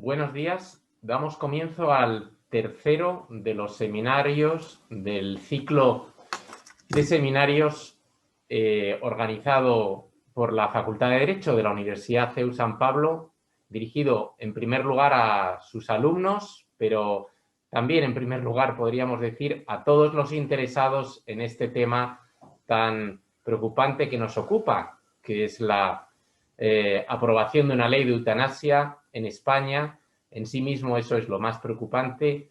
Buenos días. Damos comienzo al tercero de los seminarios del ciclo de seminarios organizado por la Facultad de Derecho de la Universidad CEU San Pablo, dirigido en primer lugar a sus alumnos, pero también en primer lugar podríamos decir a todos los interesados en este tema tan preocupante que nos ocupa, que es la aprobación de una ley de eutanasia en España. En sí mismo eso es lo más preocupante.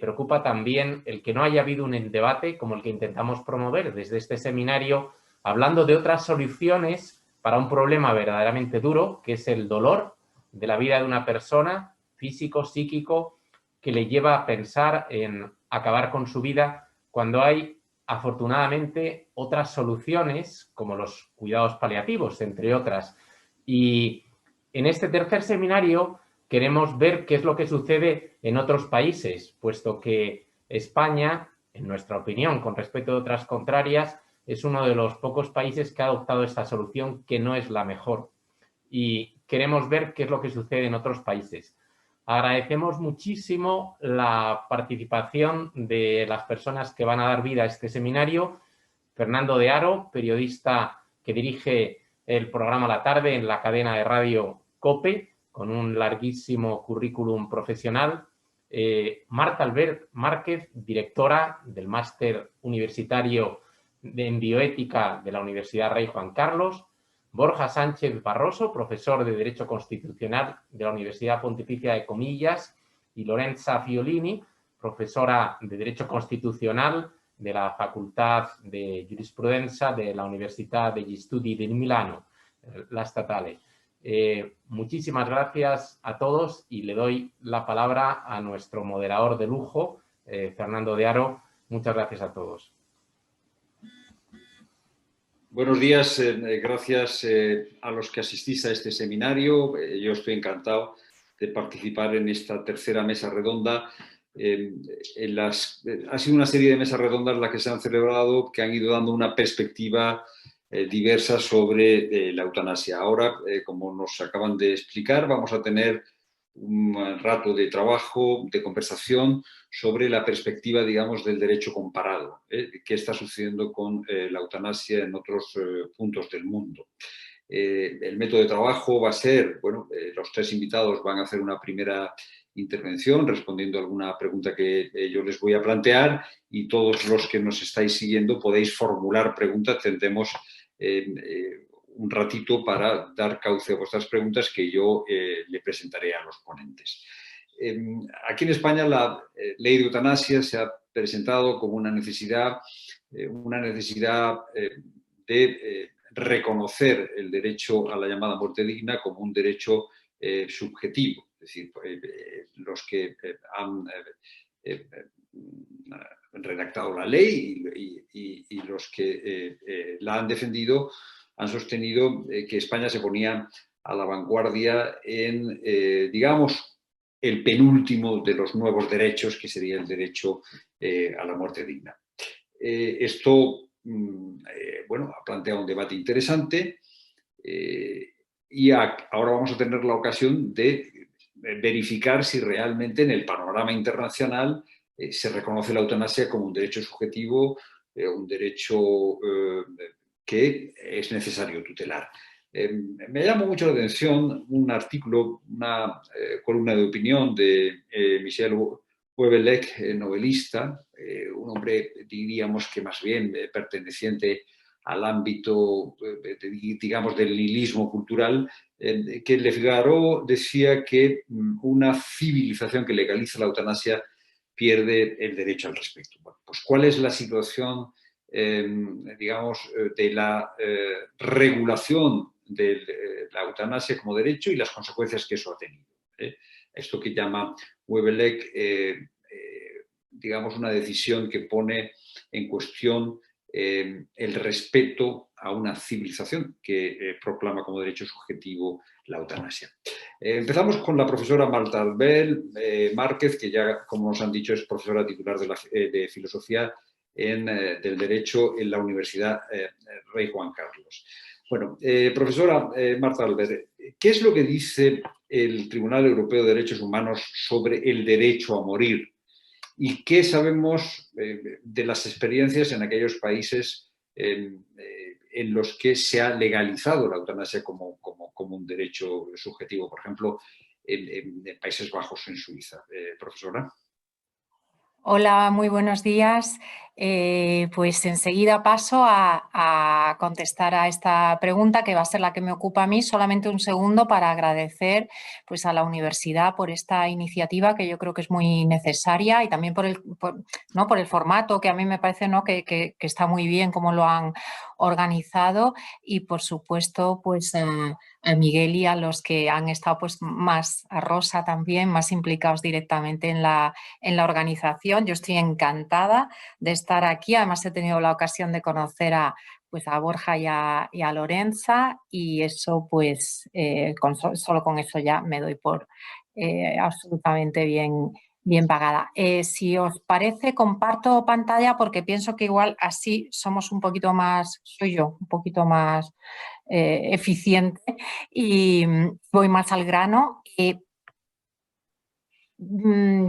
Preocupa también el que no haya habido un debate como el que intentamos promover desde este seminario, hablando de otras soluciones para un problema verdaderamente duro, que es el dolor de la vida de una persona, físico, psíquico, que le lleva a pensar en acabar con su vida cuando hay, afortunadamente, otras soluciones, como los cuidados paliativos, entre otras. Y en este tercer seminario queremos ver qué es lo que sucede en otros países, puesto que España, en nuestra opinión, con respecto a otras contrarias, es uno de los pocos países que ha adoptado esta solución, que no es la mejor. Y queremos ver qué es lo que sucede en otros países. Agradecemos muchísimo la participación de las personas que van a dar vida a este seminario. Fernando de Haro, periodista que dirige el programa La Tarde en la cadena de radio COPE, con un larguísimo currículum profesional. Marta Albert Márquez, directora del máster universitario en bioética de la Universidad Rey Juan Carlos. Borja Sánchez Barroso, profesor de Derecho Constitucional de la Universidad Pontificia de Comillas. Y Lorenza Fiolini, profesora de Derecho Constitucional de la Facultad de Jurisprudencia de la Università degli Studi di Milano, la statale. Muchísimas gracias a todos y le doy la palabra a nuestro moderador de lujo, Fernando de Haro. Muchas gracias a todos. Buenos días, gracias a los que asistís a este seminario. Yo estoy encantado de participar en esta tercera mesa redonda. Ha sido una serie de mesas redondas las que se han celebrado, que han ido dando una perspectiva diversa sobre la eutanasia. Ahora, como nos acaban de explicar, vamos a tener un rato de trabajo, de conversación sobre la perspectiva, digamos, del derecho comparado, qué está sucediendo con la eutanasia en otros puntos del mundo. El método de trabajo va a ser, bueno, los tres invitados van a hacer una primera intervención respondiendo a alguna pregunta que yo les voy a plantear, y todos los que nos estáis siguiendo podéis formular preguntas. Tendremos un ratito para dar cauce a vuestras preguntas que yo le presentaré a los ponentes. Aquí en España la ley de eutanasia se ha presentado como una necesidad de reconocer el derecho a la llamada muerte digna como un derecho subjetivo. Es decir, los que han redactado la ley y los que la han defendido han sostenido que España se ponía a la vanguardia en, digamos, el penúltimo de los nuevos derechos, que sería el derecho a la muerte digna. Esto, bueno, ha planteado un debate interesante y ahora vamos a tener la ocasión de verificar si realmente en el panorama internacional se reconoce la eutanasia como un derecho subjetivo, un derecho que es necesario tutelar. Me llama mucho la atención un artículo, una columna de opinión de Michel Houellebecq, novelista, un hombre, diríamos que más bien perteneciente al ámbito, digamos, del nihilismo cultural, que Le Figaro decía que una civilización que legaliza la eutanasia pierde el derecho al respecto. Bueno, pues, ¿cuál es la situación, digamos, de la regulación de la eutanasia como derecho y las consecuencias que eso ha tenido? Esto que llama Houellebecq, digamos, una decisión que pone en cuestión el respeto a una civilización que proclama como derecho subjetivo la eutanasia. Empezamos con la profesora Marta Albert Márquez, que ya, como nos han dicho, es profesora titular de Filosofía del Derecho en la Universidad Rey Juan Carlos. Bueno, profesora Marta Albert, ¿qué es lo que dice el Tribunal Europeo de Derechos Humanos sobre el derecho a morir y qué sabemos de las experiencias en aquellos países en los que se ha legalizado la eutanasia como un derecho subjetivo, por ejemplo, en Países Bajos, en Suiza. Profesora. Hola, muy buenos días. Pues enseguida paso a contestar a esta pregunta, que va a ser la que me ocupa a mí. Solamente un segundo para agradecer pues, a la universidad por esta iniciativa, que yo creo que es muy necesaria, y también por el formato, que a mí me parece, ¿no?, que está muy bien cómo lo han organizado, y por supuesto pues a Miguel y a los que han estado pues más, a Rosa también, más implicados directamente en la organización. Yo estoy encantada de estar aquí. Además, he tenido la ocasión de conocer a Borja y a Lorenza, y eso pues solo con eso ya me doy por absolutamente bien pagada. Si os parece, comparto pantalla porque pienso que igual así somos un poquito más, soy yo, un poquito más eficiente y voy más al grano.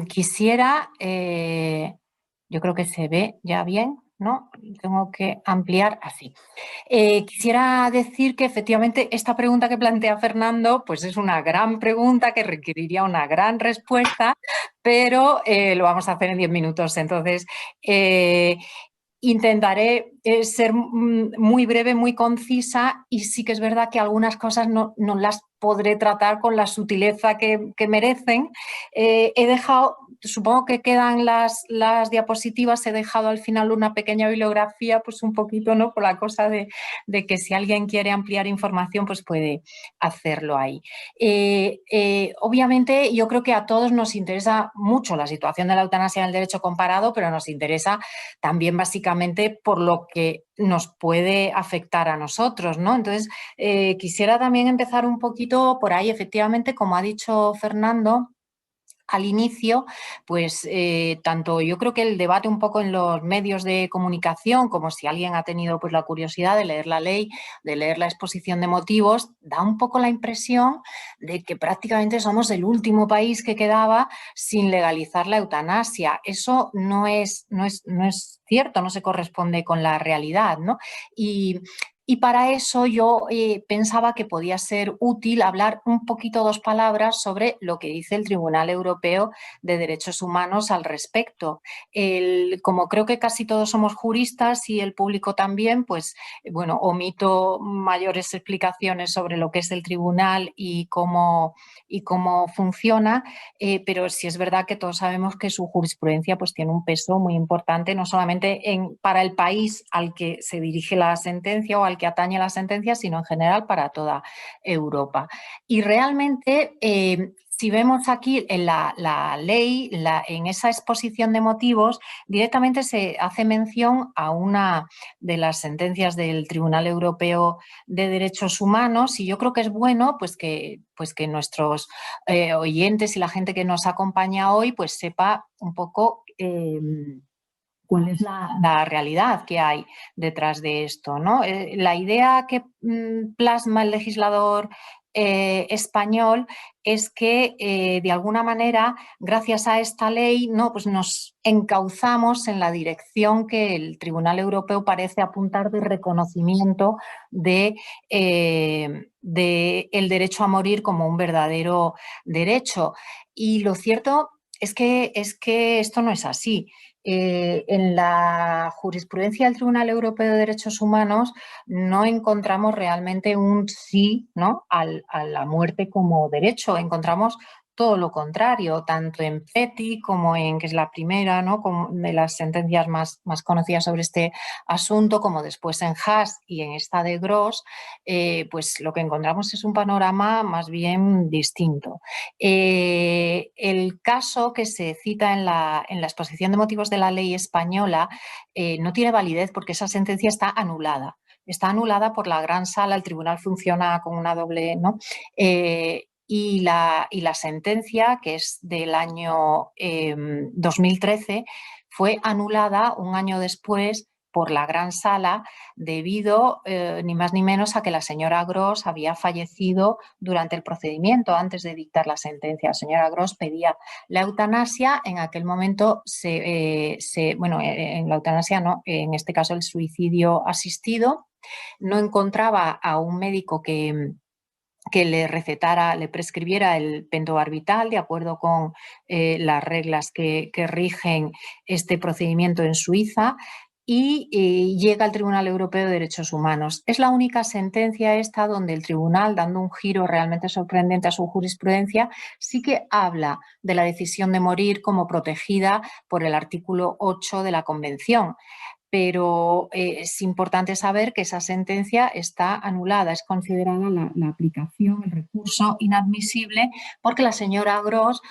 Quisiera, yo creo que se ve ya bien, ¿no? Tengo que ampliar así. Quisiera decir que efectivamente esta pregunta que plantea Fernando pues es una gran pregunta que requeriría una gran respuesta, pero lo vamos a hacer en 10 minutos. Entonces, intentaré ser muy breve, muy concisa, y sí que es verdad que algunas cosas no las podré tratar con la sutileza que merecen. He dejado, supongo que quedan las diapositivas, he dejado al final una pequeña bibliografía, pues un poquito, ¿no?, por la cosa de que si alguien quiere ampliar información, pues puede hacerlo ahí. Obviamente yo creo que a todos nos interesa mucho la situación de la eutanasia en el derecho comparado, pero nos interesa también básicamente por lo que nos puede afectar a nosotros, ¿no? Entonces, quisiera también empezar un poquito por ahí. Efectivamente, como ha dicho Fernando al inicio, pues tanto yo creo que el debate un poco en los medios de comunicación, como si alguien ha tenido pues la curiosidad de leer la ley, de leer la exposición de motivos, da un poco la impresión de que prácticamente somos el último país que quedaba sin legalizar la eutanasia. Eso no es cierto, no se corresponde con la realidad, ¿no? Y para eso yo pensaba que podía ser útil hablar un poquito, 2 palabras, sobre lo que dice el Tribunal Europeo de Derechos Humanos al respecto. Como creo que casi todos somos juristas y el público también, pues bueno, omito mayores explicaciones sobre lo que es el tribunal y cómo funciona, pero sí es verdad que todos sabemos que su jurisprudencia pues tiene un peso muy importante, no solamente para el país al que se dirige la sentencia o al que atañe la sentencia, sino en general para toda Europa. Y realmente, si vemos aquí en la ley, en esa exposición de motivos, directamente se hace mención a una de las sentencias del Tribunal Europeo de Derechos Humanos, y yo creo que es bueno pues que nuestros oyentes y la gente que nos acompaña hoy pues sepa un poco cuál es la realidad que hay detrás de esto, ¿no? La idea que plasma el legislador español es que, de alguna manera, gracias a esta ley, ¿no?, pues nos encauzamos en la dirección que el Tribunal Europeo parece apuntar, de reconocimiento de el derecho a morir como un verdadero derecho. Y lo cierto es que esto no es así. En la jurisprudencia del Tribunal Europeo de Derechos Humanos no encontramos realmente un sí, ¿no?, a la muerte como derecho. Encontramos todo lo contrario, tanto en Petty como que es la primera, ¿no?, como de las sentencias más conocidas sobre este asunto, como después en Haas y en esta de Gross, pues lo que encontramos es un panorama más bien distinto. El caso que se cita en la exposición de motivos de la ley española no tiene validez porque esa sentencia está anulada. Está anulada por la Gran Sala, el tribunal funciona con una doble, ¿no? Y la sentencia, que es del año 2013, fue anulada un año después por la gran sala debido ni más ni menos a que la señora Gros había fallecido durante el procedimiento antes de dictar la sentencia. La señora Gros pedía la eutanasia, en aquel momento en la eutanasia no, en este caso el suicidio asistido, no encontraba a un médico que le recetara, le prescribiera el pentobarbital de acuerdo con las reglas que rigen este procedimiento en Suiza, y llega al Tribunal Europeo de Derechos Humanos. Es la única sentencia esta donde el tribunal, dando un giro realmente sorprendente a su jurisprudencia, sí que habla de la decisión de morir como protegida por el artículo 8 de la Convención. Pero es importante saber que esa sentencia está anulada, es considerada la aplicación, el recurso inadmisible, porque la señora Gros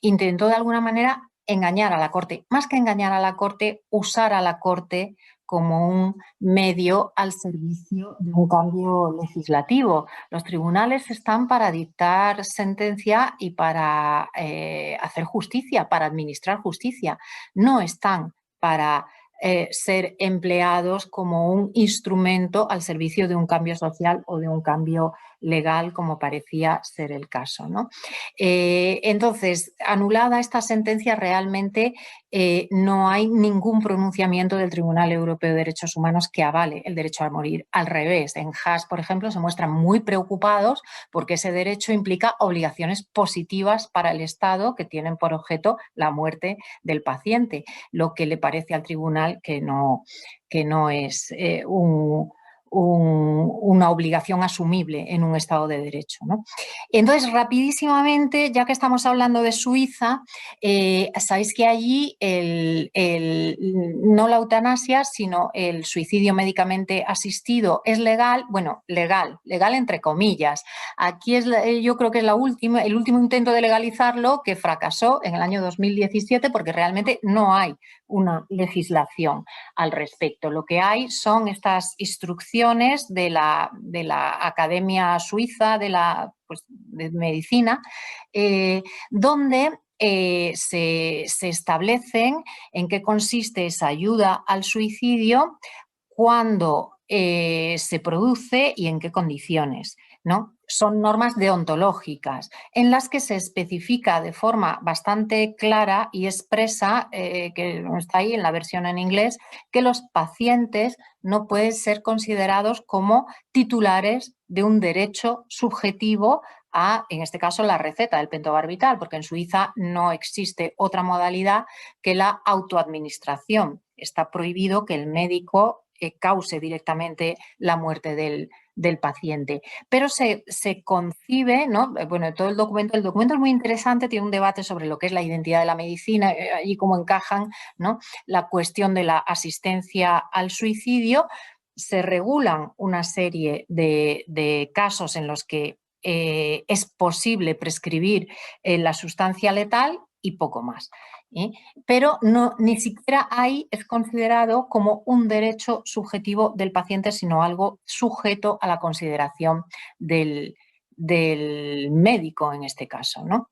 intentó de alguna manera engañar a la Corte, más que engañar a la Corte, usar a la Corte como un medio al servicio de un cambio legislativo. Los tribunales están para dictar sentencia y para hacer justicia, para administrar justicia. No están para ser empleados como un instrumento al servicio de un cambio social o de un cambio legal, como parecía ser el caso, ¿no? Entonces, anulada esta sentencia, realmente no hay ningún pronunciamiento del Tribunal Europeo de Derechos Humanos que avale el derecho a morir. Al revés, en Haas, por ejemplo, se muestran muy preocupados porque ese derecho implica obligaciones positivas para el Estado que tienen por objeto la muerte del paciente, lo que le parece al tribunal que no es una obligación asumible en un Estado de Derecho, ¿no? Entonces, rapidísimamente, ya que estamos hablando de Suiza, sabéis que allí no la eutanasia, sino el suicidio médicamente asistido es legal, bueno, legal entre comillas. Aquí yo creo que es el último intento de legalizarlo, que fracasó en el año 2017 porque realmente no hay una legislación al respecto. Lo que hay son estas instrucciones de la Academia Suiza de Medicina, donde se establecen en qué consiste esa ayuda al suicidio, cuándo se produce y en qué condiciones, ¿no? Son normas deontológicas en las que se especifica de forma bastante clara y expresa, que está ahí en la versión en inglés, que los pacientes no pueden ser considerados como titulares de un derecho subjetivo a, en este caso, la receta del pentobarbital, porque en Suiza no existe otra modalidad que la autoadministración. Está prohibido que el médico cause directamente la muerte del paciente. Pero se concibe, ¿no? Bueno, todo el documento es muy interesante, tiene un debate sobre lo que es la identidad de la medicina y cómo encajan, ¿no?, la cuestión de la asistencia al suicidio. Se regulan una serie de casos en los que es posible prescribir la sustancia letal y poco más. Pero ni siquiera ahí es considerado como un derecho subjetivo del paciente, sino algo sujeto a la consideración del médico en este caso, ¿no?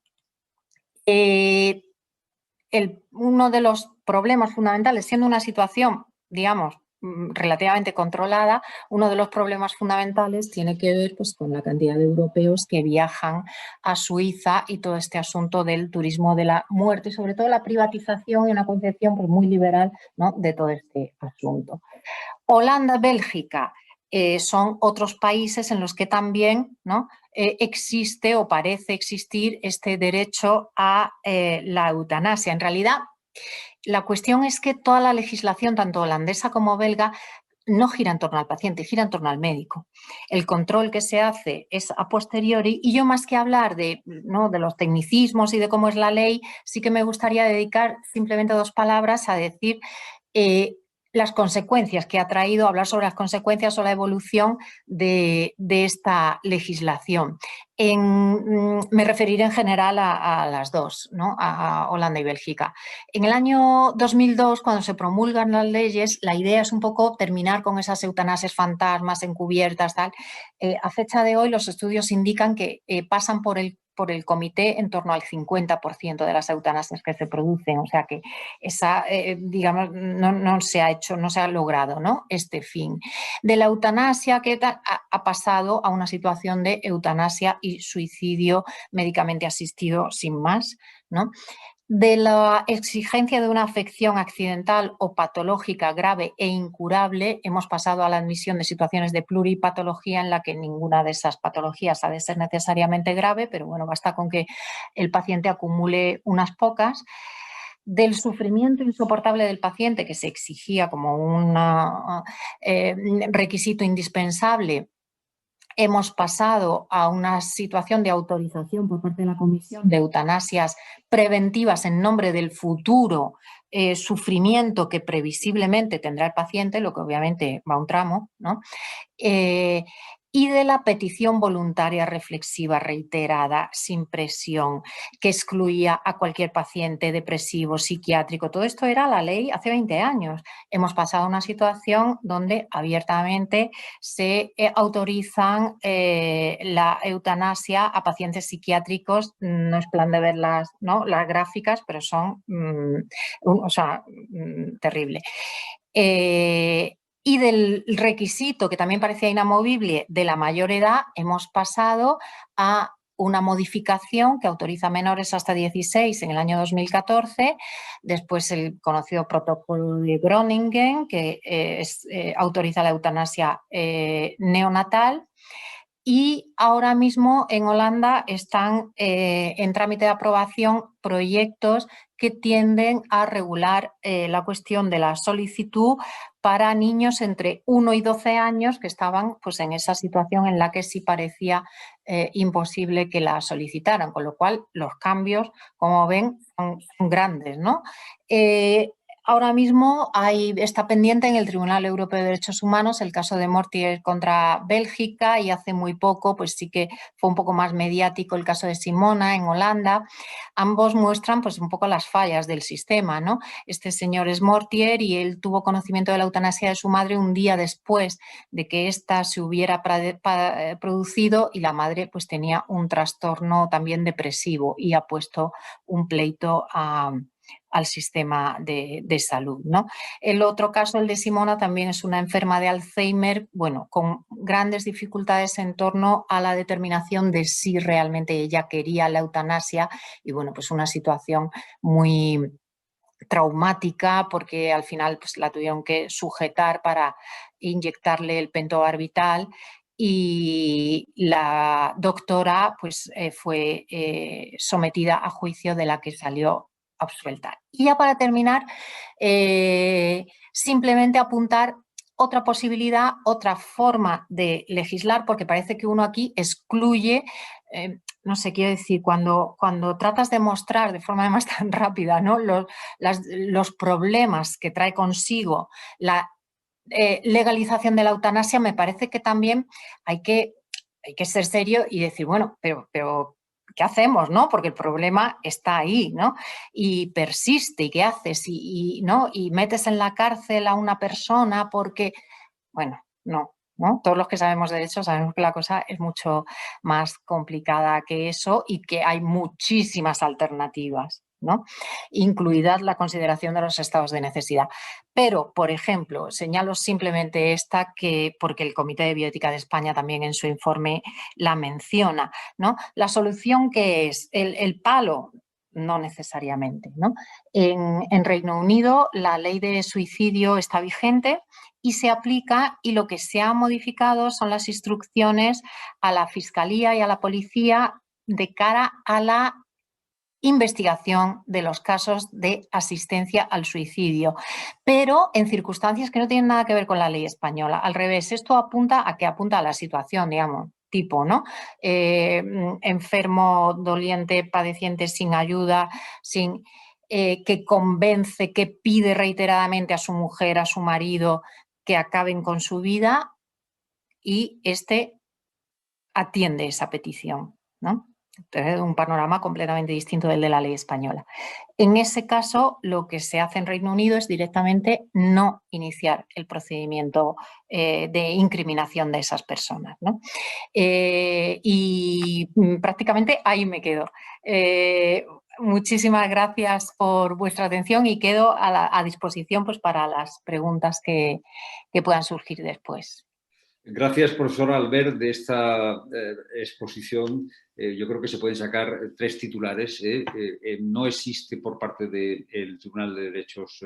Uno de los problemas fundamentales, siendo una situación, digamos, relativamente controlada, uno de los problemas fundamentales tiene que ver, pues, con la cantidad de europeos que viajan a Suiza y todo este asunto del turismo de la muerte y sobre todo la privatización y una concepción, pues, muy liberal, ¿no?, de todo este asunto. Holanda, Bélgica son otros países en los que también, ¿no?, existe o parece existir este derecho a la eutanasia. En realidad, la cuestión es que toda la legislación, tanto holandesa como belga, no gira en torno al paciente, gira en torno al médico. El control que se hace es a posteriori y yo, más que hablar de los tecnicismos y de cómo es la ley, sí que me gustaría dedicar simplemente 2 palabras a decir las consecuencias que ha traído, hablar sobre las consecuencias o la evolución de esta legislación. Me referiré en general a las dos, ¿no?, a Holanda y Bélgica. En el año 2002, cuando se promulgan las leyes, la idea es un poco terminar con esas eutanasias fantasmas, encubiertas, tal. A fecha de hoy, los estudios indican que pasan por el por el comité en torno al 50% de las eutanasias que se producen. O sea que esa, digamos, no se ha hecho, no se ha logrado, ¿no?, este fin. De la eutanasia que ha pasado a una situación de eutanasia y suicidio médicamente asistido sin más, ¿no? De la exigencia de una afección accidental o patológica grave e incurable, hemos pasado a la admisión de situaciones de pluripatología en la que ninguna de esas patologías ha de ser necesariamente grave, pero bueno, basta con que el paciente acumule unas pocas. Del sufrimiento insoportable del paciente, que se exigía como un requisito indispensable, hemos pasado a una situación de autorización por parte de la Comisión de eutanasias preventivas en nombre del futuro sufrimiento que previsiblemente tendrá el paciente, lo que obviamente va un tramo, ¿no? Y de la petición voluntaria reflexiva reiterada, sin presión, que excluía a cualquier paciente depresivo, psiquiátrico. Todo esto era la ley hace 20 años. Hemos pasado a una situación donde abiertamente se autorizan la eutanasia a pacientes psiquiátricos. No es plan de ver las gráficas, pero son terrible. Y del requisito, que también parecía inamovible, de la mayor edad, hemos pasado a una modificación que autoriza menores hasta 16 en el año 2014, después el conocido protocolo de Groningen, que autoriza la eutanasia neonatal, y ahora mismo en Holanda están en trámite de aprobación proyectos que tienden a regular la cuestión de la solicitud para niños entre 1 y 12 años que estaban pues, en esa situación en la que sí parecía imposible que la solicitaran, con lo cual los cambios, como ven, son grandes, ¿no? Ahora mismo está pendiente en el Tribunal Europeo de Derechos Humanos el caso de Mortier contra Bélgica, y hace muy poco pues sí que fue un poco más mediático el caso de Simona en Holanda. Ambos muestran pues un poco las fallas del sistema, ¿no? Este señor es Mortier y él tuvo conocimiento de la eutanasia de su madre un día después de que ésta se hubiera producido, y la madre pues tenía un trastorno también depresivo y ha puesto un pleito al sistema de salud, ¿no? El otro caso, el de Simona, también es una enferma de Alzheimer, bueno, con grandes dificultades en torno a la determinación de si realmente ella quería la eutanasia, y bueno, pues una situación muy traumática, porque al final pues, la tuvieron que sujetar para inyectarle el pentobarbital, y la doctora pues, fue sometida a juicio, de la que salió absuelta. Y ya para terminar, simplemente apuntar otra posibilidad, otra forma de legislar, porque parece que uno aquí excluye, no sé, quiero decir, cuando tratas de mostrar de forma además tan rápida, ¿no?, los problemas que trae consigo la legalización de la eutanasia, me parece que también hay que ser serio y decir, bueno, pero ¿qué hacemos, no? Porque el problema está ahí, ¿no? Y persiste, ¿y qué haces? ¿No? Y metes en la cárcel a una persona porque, bueno, no. Todos los que sabemos de derecho sabemos que la cosa es mucho más complicada que eso y que hay muchísimas alternativas, ¿no?, incluida la consideración de los estados de necesidad. Pero, por ejemplo, señalo simplemente esta, porque el Comité de Bioética de España también en su informe la menciona, ¿no? La solución, ¿qué es? El palo, no necesariamente, ¿no? En Reino Unido la ley de suicidio está vigente y se aplica, y lo que se ha modificado son las instrucciones a la Fiscalía y a la Policía de cara a la investigación de los casos de asistencia al suicidio, pero en circunstancias que no tienen nada que ver con la ley española. Al revés, esto apunta a la situación, digamos, tipo, ¿no? Enfermo, doliente, padeciente, sin ayuda, que convence, que pide reiteradamente a su mujer, a su marido, que acaben con su vida, y atiende esa petición, ¿no? Un panorama completamente distinto del de la ley española. En ese caso, lo que se hace en Reino Unido es directamente no iniciar el procedimiento de incriminación de esas personas, ¿no? Y prácticamente ahí me quedo. Muchísimas gracias por vuestra atención y quedo a disposición, pues, para las preguntas que puedan surgir después. Gracias, profesor Albert, de esta exposición. Yo creo que se pueden sacar 3 titulares. No existe por parte del Tribunal de Derechos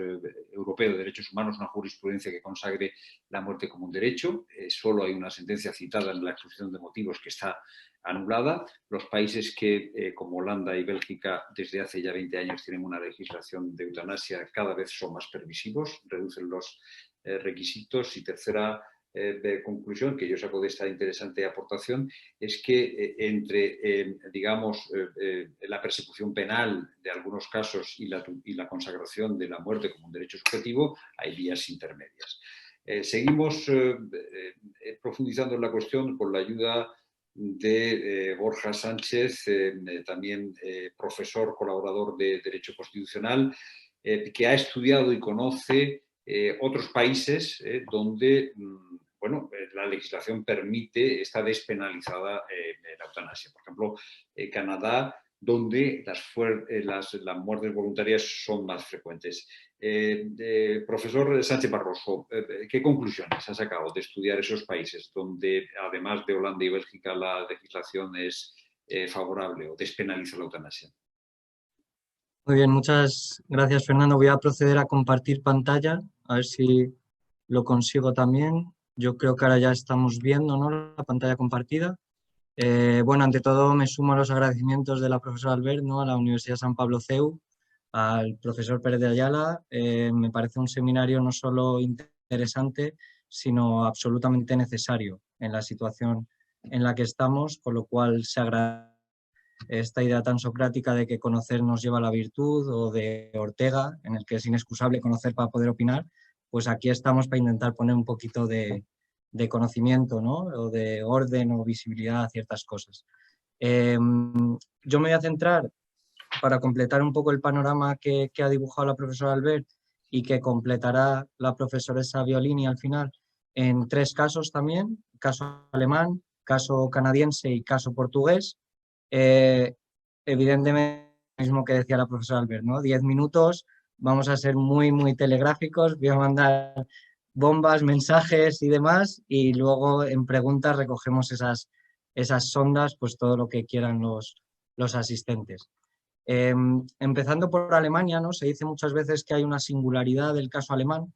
Europeo de Derechos Humanos una jurisprudencia que consagre la muerte como un derecho. Solo hay una sentencia citada en la exposición de motivos que está anulada. Los países que, como Holanda y Bélgica, desde hace ya 20 años tienen una legislación de eutanasia, cada vez son más permisivos, reducen los requisitos. Y tercera de conclusión que yo saco de esta interesante aportación es que entre, digamos, la persecución penal de algunos casos y la consagración de la muerte como un derecho subjetivo, hay vías intermedias. Seguimos profundizando en la cuestión con la ayuda de Borja Sánchez, también profesor colaborador de Derecho Constitucional, que ha estudiado y conoce otros países donde bueno, la legislación permite, está despenalizada la eutanasia. Por ejemplo, Canadá, donde las muertes voluntarias son más frecuentes. Profesor Sánchez Barroso, ¿qué conclusiones ha sacado de estudiar esos países donde, además de Holanda y Bélgica, la legislación es favorable o despenaliza la eutanasia? Muy bien, muchas gracias, Fernando. Voy a proceder a compartir pantalla, a ver si lo consigo también. Yo creo que ahora ya estamos viendo, ¿no?, la pantalla compartida. Bueno, ante todo me sumo a los agradecimientos de la profesora Albert, ¿no?, a la Universidad San Pablo CEU, al profesor Pérez de Ayala. Me parece un seminario no solo interesante, sino absolutamente necesario en la situación en la que estamos, con lo cual se agradece esta idea tan socrática de que conocer nos lleva a la virtud, o de Ortega, en el que es inexcusable conocer para poder opinar. Pues aquí estamos para intentar poner un poquito de conocimiento, ¿no?, o de orden o visibilidad a ciertas cosas. Yo me voy a centrar, para completar un poco el panorama que ha dibujado la profesora Albert y que completará la profesora Violini al final, en 3 casos también: caso alemán, caso canadiense y caso portugués. Evidentemente, lo mismo que decía la profesora Albert, ¿no? 10 minutos, vamos a ser muy, muy telegráficos, voy a mandar bombas, mensajes y demás, y luego en preguntas recogemos esas sondas, pues todo lo que quieran los asistentes. Empezando por Alemania, ¿no? Se dice muchas veces que hay una singularidad del caso alemán.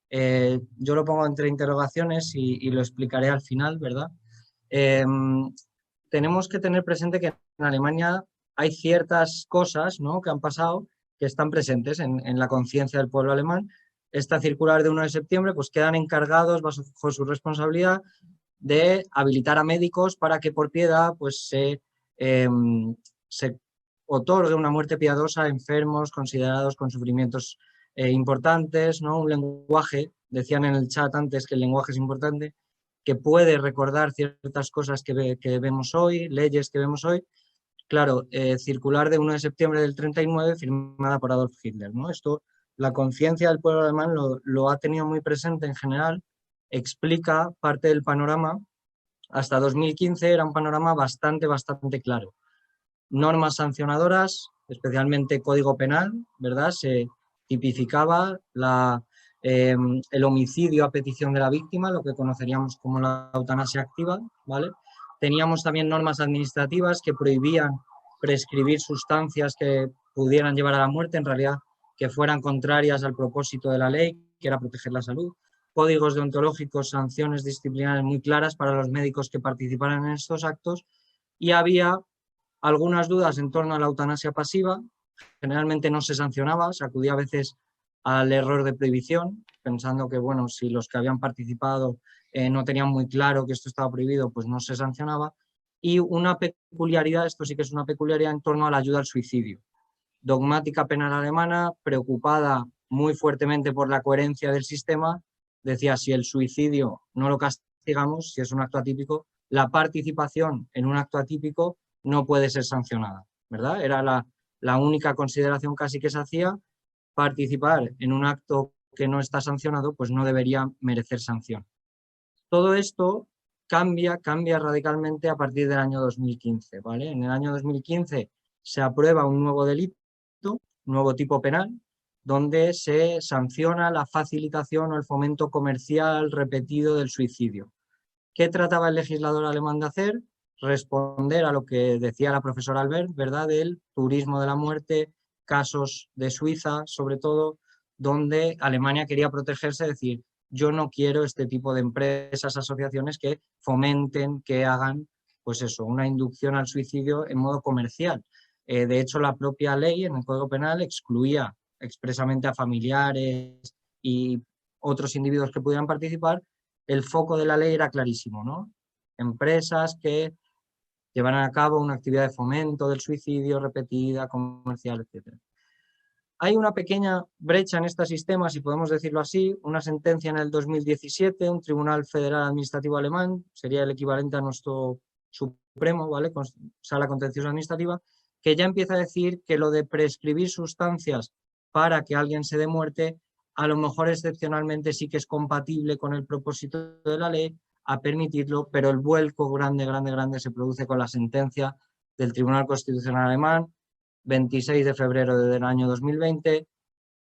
Yo lo pongo entre interrogaciones y lo explicaré al final, ¿verdad? Tenemos que tener presente que en Alemania hay ciertas cosas, ¿no?, que han pasado, que están presentes en la conciencia del pueblo alemán. Esta circular de 1 de septiembre, pues quedan encargados, bajo su responsabilidad, de habilitar a médicos para que por piedad pues se otorgue una muerte piadosa a enfermos considerados con sufrimientos importantes, ¿no? Un lenguaje, decían en el chat antes que el lenguaje es importante, que puede recordar ciertas cosas que vemos hoy, leyes que vemos hoy. Claro, circular de 1 de septiembre del 39, firmada por Adolf Hitler, ¿no? Esto, la conciencia del pueblo alemán lo ha tenido muy presente en general, explica parte del panorama. Hasta 2015 era un panorama bastante claro. Normas sancionadoras, especialmente Código Penal, ¿verdad? Se tipificaba el homicidio a petición de la víctima, lo que conoceríamos como la eutanasia activa, ¿vale? Teníamos también normas administrativas que prohibían prescribir sustancias que pudieran llevar a la muerte, en realidad que fueran contrarias al propósito de la ley, que era proteger la salud. Códigos deontológicos, sanciones disciplinarias muy claras para los médicos que participaran en estos actos, y había algunas dudas en torno a la eutanasia pasiva. Generalmente no se sancionaba, se acudía a veces al error de prohibición, pensando que, bueno, si los que habían participado no tenían muy claro que esto estaba prohibido, pues no se sancionaba. Y una peculiaridad, esto sí que es una peculiaridad, en torno a la ayuda al suicidio. Dogmática penal alemana, preocupada muy fuertemente por la coherencia del sistema, decía: si el suicidio no lo castigamos, si es un acto atípico, la participación en un acto atípico no puede ser sancionada, ¿verdad? Era la única consideración casi que se hacía. Participar en un acto que no está sancionado, pues no debería merecer sanción. Todo esto cambia radicalmente a partir del año 2015, ¿vale? En el año 2015 se aprueba un nuevo delito, nuevo tipo penal, donde se sanciona la facilitación o el fomento comercial repetido del suicidio. ¿Qué trataba el legislador alemán de hacer? Responder a lo que decía la profesora Albert, ¿verdad? Del turismo de la muerte, casos de Suiza, sobre todo, donde Alemania quería protegerse, es decir, yo no quiero este tipo de empresas, asociaciones que fomenten, que hagan, pues eso, una inducción al suicidio en modo comercial. De hecho, la propia ley en el Código Penal excluía expresamente a familiares y otros individuos que pudieran participar. El foco de la ley era clarísimo, ¿no? Empresas que llevaran a cabo una actividad de fomento del suicidio repetida, comercial, etc. Hay una pequeña brecha en este sistema, si podemos decirlo así, una sentencia en el 2017, un Tribunal Federal Administrativo alemán, sería el equivalente a nuestro Supremo, ¿vale? Sala Contenciosa Administrativa, que ya empieza a decir que lo de prescribir sustancias para que alguien se dé muerte, a lo mejor excepcionalmente sí que es compatible con el propósito de la ley a permitirlo, pero el vuelco grande se produce con la sentencia del Tribunal Constitucional alemán, 26 de febrero del año 2020,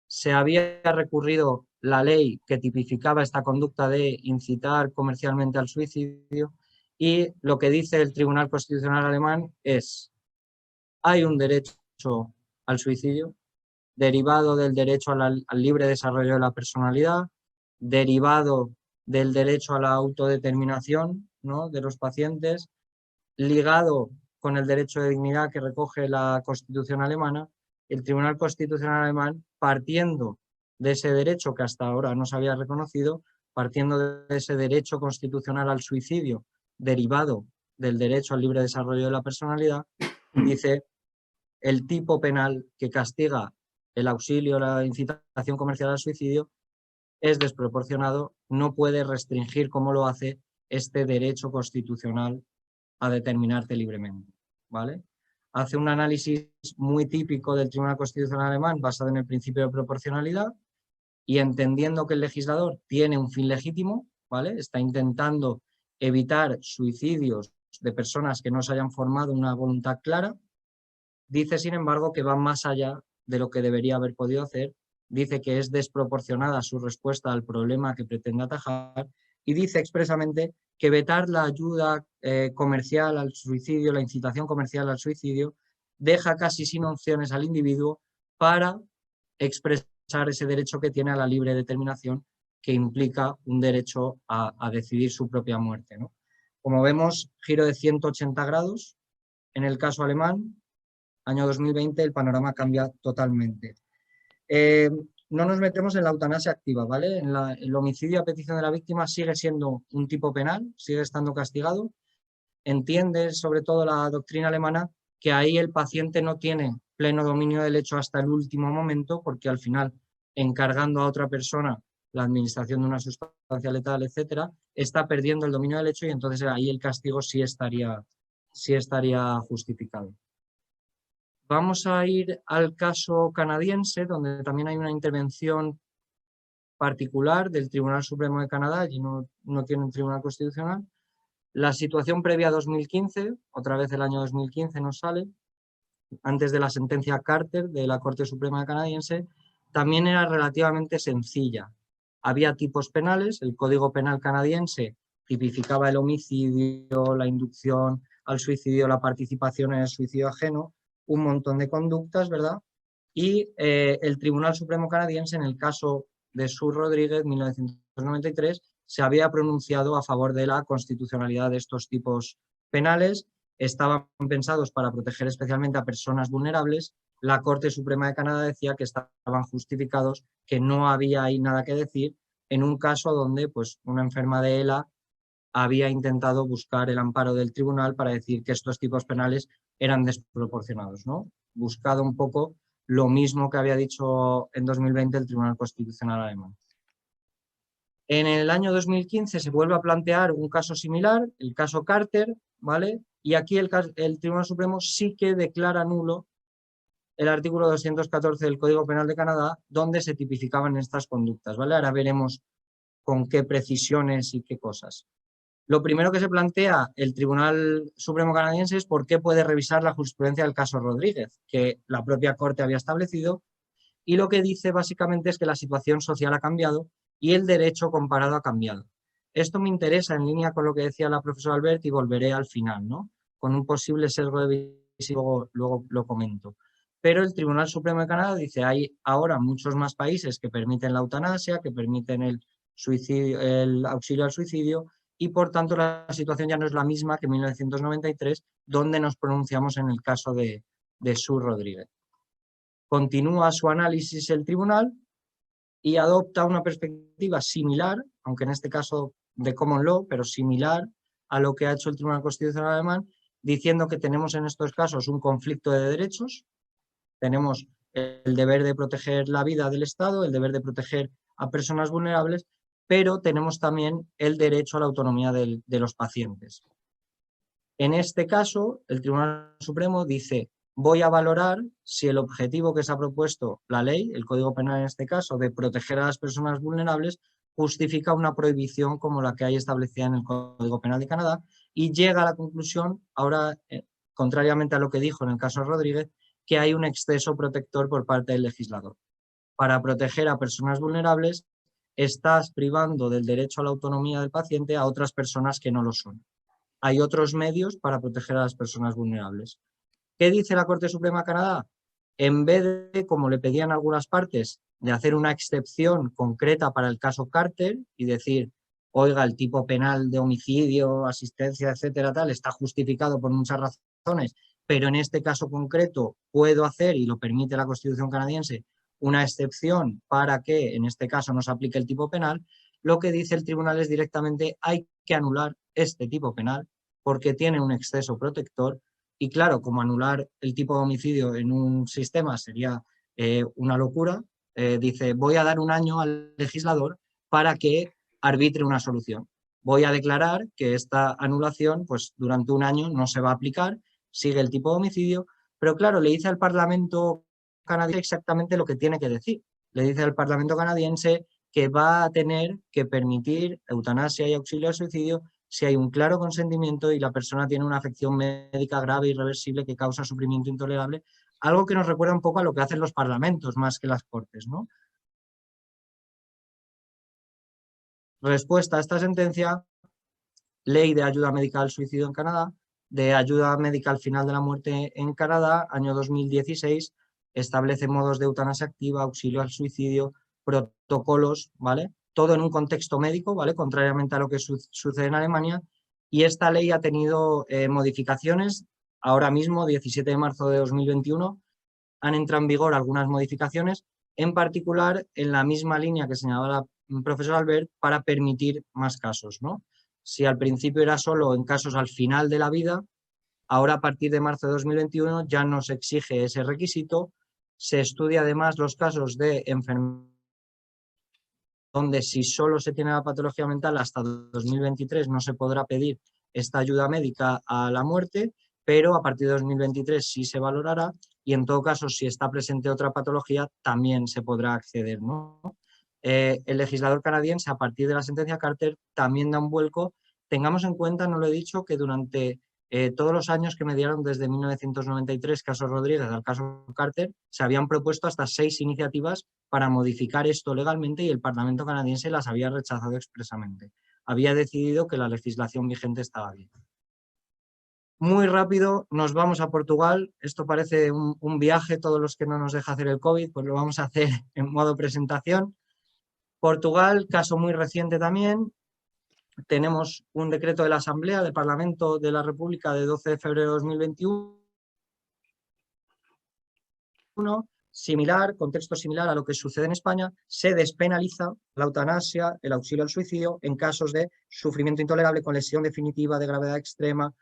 se había recurrido la ley que tipificaba esta conducta de incitar comercialmente al suicidio y lo que dice el Tribunal Constitucional alemán es: hay un derecho al suicidio derivado del derecho al libre desarrollo de la personalidad, derivado del derecho a la autodeterminación, ¿no?, de los pacientes, ligado con el derecho de dignidad que recoge la Constitución alemana. El Tribunal Constitucional alemán, partiendo de ese derecho que hasta ahora no se había reconocido, partiendo de ese derecho constitucional al suicidio, derivado del derecho al libre desarrollo de la personalidad, dice: el tipo penal que castiga el auxilio, la incitación comercial al suicidio, es desproporcionado, no puede restringir, como lo hace, este derecho constitucional a determinarte libremente, ¿vale? Hace un análisis muy típico del Tribunal Constitucional alemán basado en el principio de proporcionalidad y entendiendo que el legislador tiene un fin legítimo, ¿vale? Está intentando evitar suicidios de personas que no se hayan formado una voluntad clara. Dice, sin embargo, que va más allá de lo que debería haber podido hacer. Dice que es desproporcionada su respuesta al problema que pretende atajar y dice expresamente que vetar la ayuda comercial al suicidio, la incitación comercial al suicidio, deja casi sin opciones al individuo para expresar ese derecho que tiene a la libre determinación, que implica un derecho a decidir su propia muerte, ¿no? Como vemos, giro de 180 grados. En el caso alemán, año 2020, el panorama cambia totalmente. No nos metemos en la eutanasia activa, ¿vale? El homicidio a petición de la víctima sigue siendo un tipo penal, sigue estando castigado. Entiende, sobre todo la doctrina alemana, que ahí el paciente no tiene pleno dominio del hecho hasta el último momento, porque al final, encargando a otra persona la administración de una sustancia letal, etcétera, está perdiendo el dominio del hecho y entonces ahí el castigo sí estaría justificado. Vamos a ir al caso canadiense, donde también hay una intervención particular del Tribunal Supremo de Canadá, allí no tiene un tribunal constitucional. La situación previa a 2015, otra vez el año 2015 nos sale, antes de la sentencia Carter de la Corte Suprema canadiense, también era relativamente sencilla. Había tipos penales, el Código Penal canadiense tipificaba el homicidio, la inducción al suicidio, la participación en el suicidio ajeno, un montón de conductas, ¿verdad? Y el Tribunal Supremo canadiense, en el caso de Sue Rodríguez, 1993, se había pronunciado a favor de la constitucionalidad de estos tipos penales. Estaban pensados para proteger especialmente a personas vulnerables. La Corte Suprema de Canadá decía que estaban justificados, que no había ahí nada que decir, en un caso donde pues, una enferma de ELA había intentado buscar el amparo del tribunal para decir que estos tipos penales eran desproporcionados, ¿no? Buscado un poco lo mismo que había dicho en 2020 el Tribunal Constitucional alemán. En el año 2015 se vuelve a plantear un caso similar, el caso Carter, ¿vale? Y aquí el Tribunal Supremo sí que declara nulo el artículo 214 del Código Penal de Canadá, donde se tipificaban estas conductas, ¿vale? Ahora veremos con qué precisiones y qué cosas. Lo primero que se plantea el Tribunal Supremo canadiense es por qué puede revisar la jurisprudencia del caso Rodríguez, que la propia Corte había establecido, y lo que dice básicamente es que la situación social ha cambiado y el derecho comparado ha cambiado. Esto me interesa en línea con lo que decía la profesora Albert y volveré al final, ¿no? Con un posible sesgo de visión, luego lo comento. Pero el Tribunal Supremo de Canadá dice hay ahora muchos más países que permiten la eutanasia, que permiten el auxilio al suicidio, y por tanto la situación ya no es la misma que en 1993, donde nos pronunciamos en el caso de Sue Rodríguez. Continúa su análisis el tribunal y adopta una perspectiva similar, aunque en este caso de common law, pero similar a lo que ha hecho el Tribunal Constitucional alemán, diciendo que tenemos en estos casos un conflicto de derechos, tenemos el deber de proteger la vida del Estado, el deber de proteger a personas vulnerables, pero tenemos también el derecho a la autonomía de los pacientes. En este caso, el Tribunal Supremo dice, voy a valorar si el objetivo que se ha propuesto la ley, el Código Penal en este caso, de proteger a las personas vulnerables, justifica una prohibición como la que hay establecida en el Código Penal de Canadá, y llega a la conclusión, ahora, contrariamente a lo que dijo en el caso Rodríguez, que hay un exceso protector por parte del legislador. Para proteger a personas vulnerables, estás privando del derecho a la autonomía del paciente a otras personas que no lo son. Hay otros medios para proteger a las personas vulnerables. ¿Qué dice la Corte Suprema de Canadá? En vez de, como le pedían algunas partes, de hacer una excepción concreta para el caso Carter y decir, oiga, el tipo penal de homicidio, asistencia, etcétera, tal, está justificado por muchas razones, pero en este caso concreto puedo hacer, y lo permite la Constitución canadiense, una excepción para que en este caso no se aplique el tipo penal, lo que dice el tribunal es directamente hay que anular este tipo penal porque tiene un exceso protector y claro, como anular el tipo de homicidio en un sistema sería una locura, dice voy a dar un año al legislador para que arbitre una solución. Voy a declarar que esta anulación pues durante un año no se va a aplicar, sigue el tipo de homicidio, pero claro, le dice al Parlamento canadiense exactamente lo que tiene que decir. Le dice al Parlamento canadiense que va a tener que permitir eutanasia y auxilio al suicidio si hay un claro consentimiento y la persona tiene una afección médica grave e irreversible que causa sufrimiento intolerable, algo que nos recuerda un poco a lo que hacen los parlamentos más que las cortes, ¿no? Respuesta a esta sentencia, Ley de Ayuda Médica al Suicidio en Canadá, de Ayuda Médica al Final de la Muerte en Canadá, año 2016, establece modos de eutanasia activa, auxilio al suicidio, protocolos, ¿vale? Todo en un contexto médico, ¿vale? Contrariamente a lo que sucede en Alemania. Y esta ley ha tenido modificaciones. Ahora mismo, 17 de marzo de 2021, han entrado en vigor algunas modificaciones, en particular en la misma línea que señalaba la profesora Albert, para permitir más casos, ¿no? Si al principio era solo en casos al final de la vida, ahora a partir de marzo de 2021 ya no se exige ese requisito. Se estudia además los casos de enfermedad donde si solo se tiene la patología mental hasta 2023 no se podrá pedir esta ayuda médica a la muerte, pero a partir de 2023 sí se valorará y en todo caso si está presente otra patología también se podrá acceder, ¿no? El legislador canadiense a partir de la sentencia Carter también da un vuelco. Tengamos en cuenta, no lo he dicho, que durante todos los años que mediaron desde 1993, caso Rodríguez al caso Carter, se habían propuesto hasta 6 iniciativas para modificar esto legalmente y el Parlamento canadiense las había rechazado expresamente. Había decidido que la legislación vigente estaba bien. Muy rápido nos vamos a Portugal. Esto parece un viaje, todos los que no nos deja hacer el COVID, pues lo vamos a hacer en modo presentación. Portugal, caso muy reciente también. Tenemos un decreto de la Asamblea del Parlamento de la República de 12 de febrero de 2021, similar, contexto similar a lo que sucede en España. Se despenaliza la eutanasia, el auxilio al suicidio en casos de sufrimiento intolerable con lesión definitiva de gravedad extrema,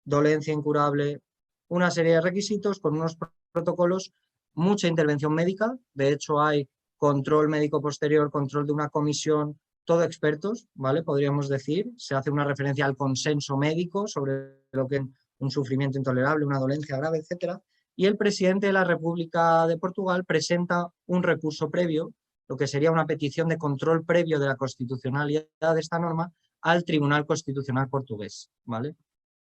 dolencia incurable, una serie de requisitos con unos protocolos, mucha intervención médica. De hecho hay control médico posterior, control de una comisión, todo expertos, ¿vale? Podríamos decir, se hace una referencia al consenso médico sobre lo que en un sufrimiento intolerable, una dolencia grave, etc. Y el presidente de la República de Portugal presenta un recurso previo, lo que sería una petición de control previo de la constitucionalidad de esta norma al Tribunal Constitucional portugués, ¿vale?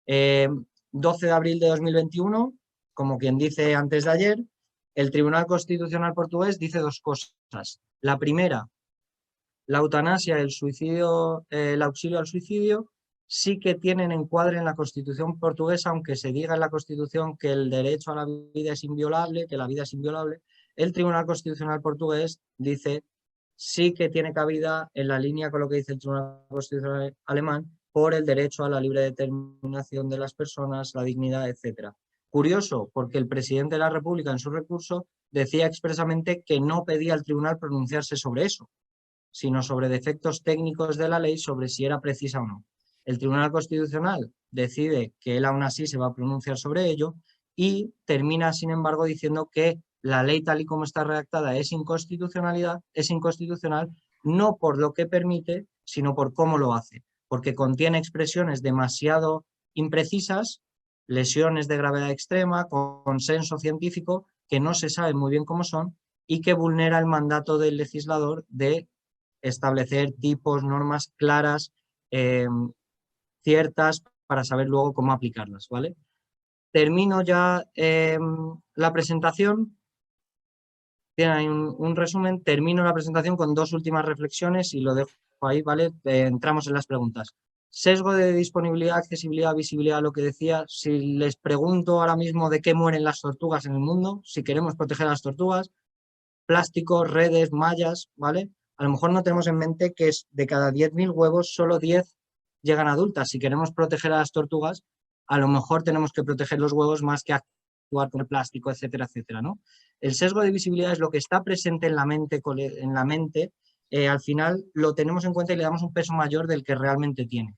12 de abril de 2021, como quien dice antes de ayer, el Tribunal Constitucional portugués dice dos cosas. La primera, la eutanasia, el suicidio, el auxilio al suicidio, sí que tienen encuadre en la Constitución portuguesa, aunque se diga en la Constitución que el derecho a la vida es inviolable, que la vida es inviolable. El Tribunal Constitucional portugués dice sí que tiene cabida en la línea con lo que dice el Tribunal Constitucional alemán por el derecho a la libre determinación de las personas, la dignidad, etc. Curioso, porque el presidente de la República en su recurso decía expresamente que no pedía al tribunal pronunciarse sobre eso, sino sobre defectos técnicos de la ley, sobre si era precisa o no. El Tribunal Constitucional decide que él aún así se va a pronunciar sobre ello y termina, sin embargo, diciendo que la ley tal y como está redactada es inconstitucional, no por lo que permite, sino por cómo lo hace, porque contiene expresiones demasiado imprecisas, lesiones de gravedad extrema, consenso científico, que no se sabe muy bien cómo son y que vulnera el mandato del legislador de establecer tipos, normas claras, ciertas, para saber luego cómo aplicarlas, ¿vale? Termino ya la presentación. Tienen ahí un resumen. Termino la presentación con dos últimas reflexiones y lo dejo ahí, ¿vale? Entramos en las preguntas. Sesgo de disponibilidad, accesibilidad, visibilidad, lo que decía. Si les pregunto ahora mismo de qué mueren las tortugas en el mundo, si queremos proteger a las tortugas, plásticos, redes, mallas, ¿vale? A lo mejor no tenemos en mente que es de cada 10.000 huevos, solo 10 llegan adultas. Si queremos proteger a las tortugas, a lo mejor tenemos que proteger los huevos más que actuar con el plástico, etcétera, etcétera, ¿no? El sesgo de visibilidad es lo que está presente en la mente, al final lo tenemos en cuenta y le damos un peso mayor del que realmente tiene.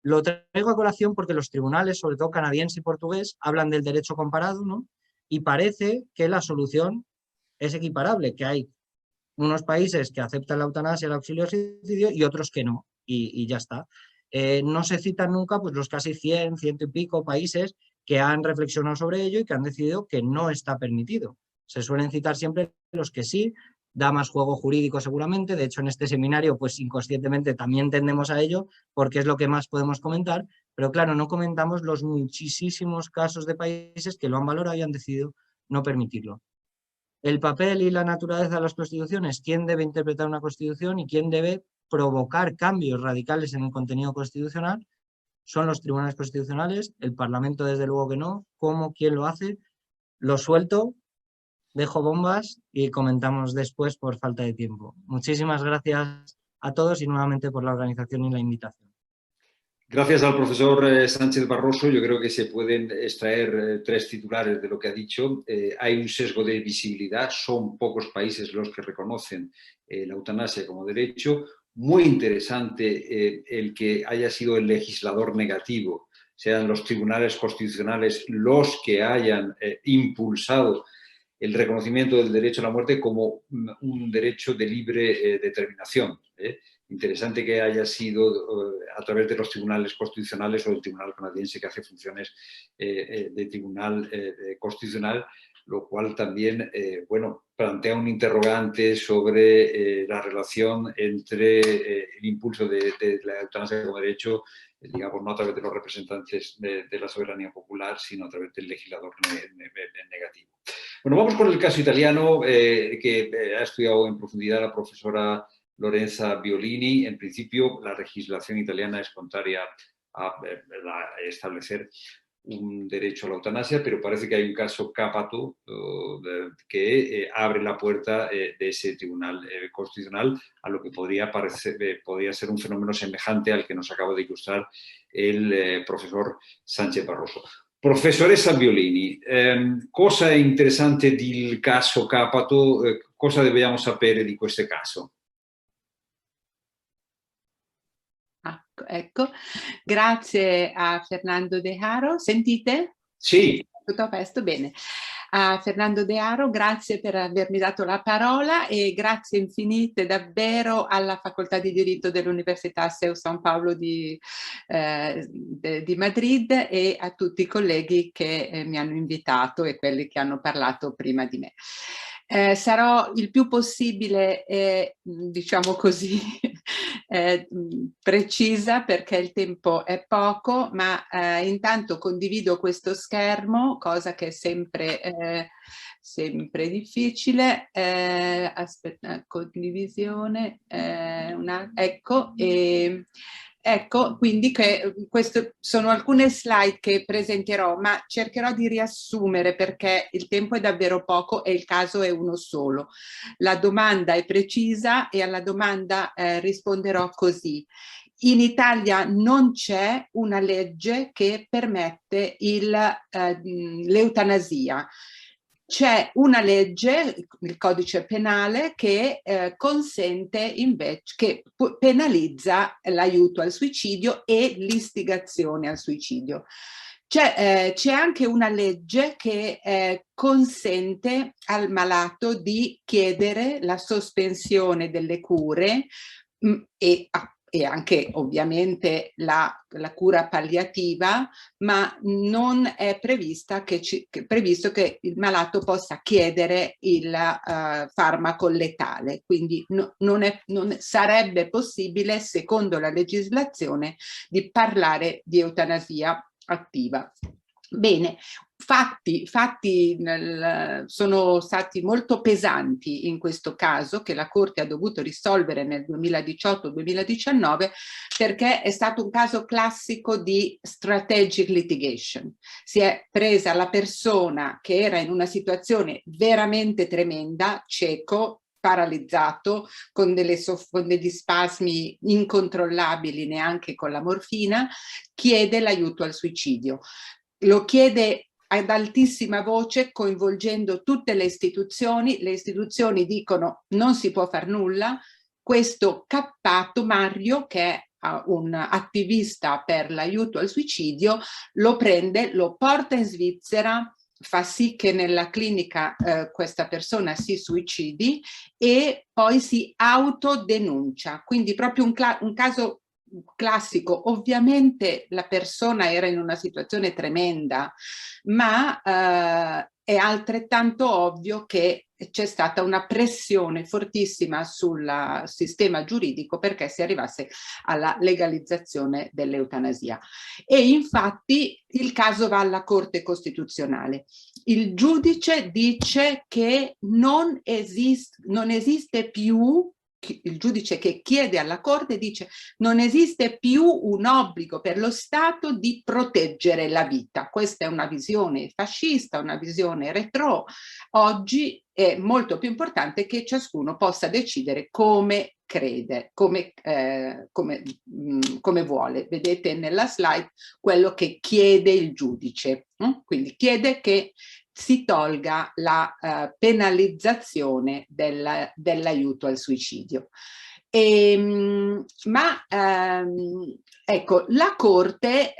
Lo traigo a colación porque los tribunales, sobre todo canadiense y portugués, hablan del derecho comparado, ¿no? Y parece que la solución es equiparable, que hay unos países que aceptan la eutanasia, el auxilio al suicidio y otros que no, y ya está. No se citan nunca pues, los casi 100 y pico países que han reflexionado sobre ello y que han decidido que no está permitido. Se suelen citar siempre los que sí, da más juego jurídico seguramente, de hecho en este seminario pues inconscientemente también tendemos a ello porque es lo que más podemos comentar, pero claro, no comentamos los muchísimos casos de países que lo han valorado y han decidido no permitirlo. El papel y la naturaleza de las constituciones, quién debe interpretar una constitución y quién debe provocar cambios radicales en el contenido constitucional, son los tribunales constitucionales, el Parlamento desde luego que no. ¿Cómo? ¿Quién lo hace? Lo suelto, dejo bombas y comentamos después por falta de tiempo. Muchísimas gracias a todos y nuevamente por la organización y la invitación. Gracias al profesor Sánchez Barroso. Yo creo que se pueden extraer tres titulares de lo que ha dicho. Hay un sesgo de visibilidad, son pocos países los que reconocen la eutanasia como derecho. Muy interesante el que haya sido el legislador negativo, sean los tribunales constitucionales los que hayan impulsado el reconocimiento del derecho a la muerte como un derecho de libre determinación. Interesante que haya sido a través de los tribunales constitucionales o del tribunal canadiense que hace funciones de tribunal constitucional, lo cual también plantea un interrogante sobre la relación entre el impulso de la eutanasia como derecho, digamos, no a través de los representantes de la soberanía popular, sino a través del legislador negativo. Bueno, vamos con el caso italiano que ha estudiado en profundidad la profesora Lorenza Biolini. En principio, la legislación italiana es contraria a establecer un derecho a la eutanasia, pero parece que hay un caso Cappato que abre la puerta de ese tribunal constitucional a lo que podría ser un fenómeno semejante al que nos acaba de ilustrar el profesor Sánchez Barroso. Professoressa Biolini, cosa interessante del caso Cappato, cosa dobbiamo sapere di questo caso? Ecco, grazie a Fernando De Haro. Sentite? Sì. Tutto a posto? Bene. A Fernando De Aro, grazie per avermi dato la parola e grazie infinite davvero alla Facoltà di Diritto dell'Università CEU San Paolo di Madrid e a tutti i colleghi che mi hanno invitato e quelli che hanno parlato prima di me. Sarò il più possibile, diciamo così, precisa perché il tempo è poco, ma intanto condivido questo schermo, cosa che è sempre difficile. Aspetta, condivisione, ecco. Ecco, quindi queste sono alcune slide che presenterò, ma cercherò di riassumere perché il tempo è davvero poco e il caso è uno solo. La domanda è precisa e alla domanda risponderò così. In Italia non c'è una legge che permette l'eutanasia. C'è una legge, il codice penale, che consente invece, che penalizza l'aiuto al suicidio e l'istigazione al suicidio. C'è anche una legge che consente al malato di chiedere la sospensione delle cure e anche ovviamente la cura palliativa, ma non è previsto che il malato possa chiedere il farmaco letale, quindi non sarebbe possibile, secondo la legislazione, di parlare di eutanasia attiva. Bene, fatti sono stati molto pesanti in questo caso che la Corte ha dovuto risolvere nel 2018-2019 perché è stato un caso classico di strategic litigation. Si è presa la persona che era in una situazione veramente tremenda, cieco, paralizzato, con degli spasmi incontrollabili neanche con la morfina, chiede l'aiuto al suicidio. Lo chiede ad altissima voce, coinvolgendo tutte le istituzioni dicono non si può far nulla. Questo Cappato Mario, che è un attivista per l'aiuto al suicidio, lo prende, lo porta in Svizzera, fa sì che nella clinica questa persona si suicidi e poi si autodenuncia. Quindi proprio un caso classico. Ovviamente la persona era in una situazione tremenda, ma è altrettanto ovvio che c'è stata una pressione fortissima sul sistema giuridico perché si arrivasse alla legalizzazione dell'eutanasia. E infatti il caso va alla Corte Costituzionale. Il giudice dice che non esiste più, il giudice che chiede alla Corte dice non esiste più un obbligo per lo Stato di proteggere la vita. Questa è una visione fascista, una visione retro. Oggi è molto più importante che ciascuno possa decidere come crede, come vuole. Vedete nella slide quello che chiede il giudice. Quindi chiede che si tolga la penalizzazione dell'aiuto al suicidio. Ecco, la Corte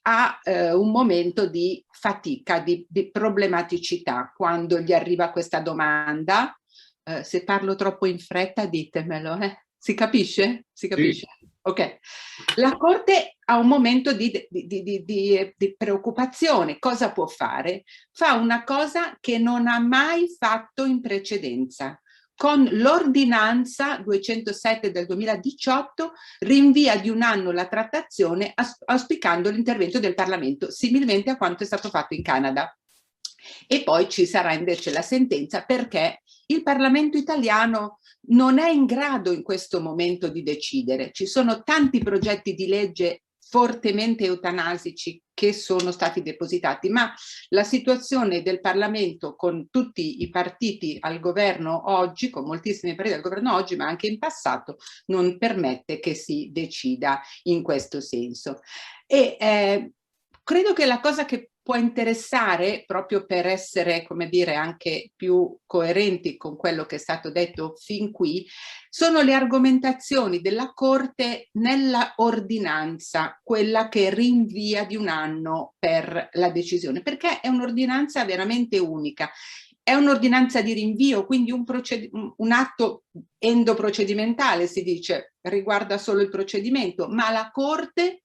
ha un momento di fatica, di problematicità quando gli arriva questa domanda. Se parlo troppo in fretta ditemelo, si capisce? Si capisce? Sì. Ok. La Corte ha un momento di preoccupazione. Cosa può fare? Fa una cosa che non ha mai fatto in precedenza. Con l'ordinanza 207 del 2018 rinvia di un anno la trattazione auspicando l'intervento del Parlamento, similmente a quanto è stato fatto in Canada. E poi ci sarà invece la sentenza perché il Parlamento italiano non è in grado in questo momento di decidere. Ci sono tanti progetti di legge fortemente eutanasici che sono stati depositati, ma la situazione del Parlamento con tutti i partiti al governo oggi, con moltissimi partiti al governo oggi, ma anche in passato, non permette che si decida in questo senso. E credo che la cosa che può interessare, proprio per essere, come dire, anche più coerenti con quello che è stato detto fin qui, sono le argomentazioni della Corte nella ordinanza, quella che rinvia di un anno per la decisione, perché è un'ordinanza veramente unica. È un'ordinanza di rinvio, quindi un atto endoprocedimentale, si dice, riguarda solo il procedimento, ma la Corte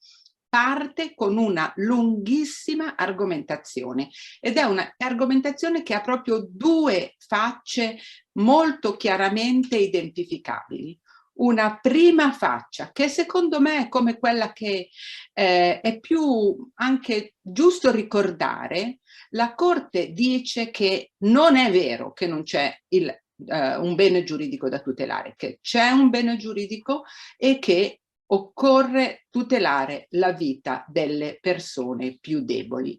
parte con una lunghissima argomentazione, ed è una argomentazione che ha proprio due facce molto chiaramente identificabili. Una prima faccia che secondo me è come quella che è più anche giusto ricordare. La Corte dice che non è vero che non c'è un bene giuridico da tutelare, che c'è un bene giuridico e che occorre tutelare la vita delle persone più deboli.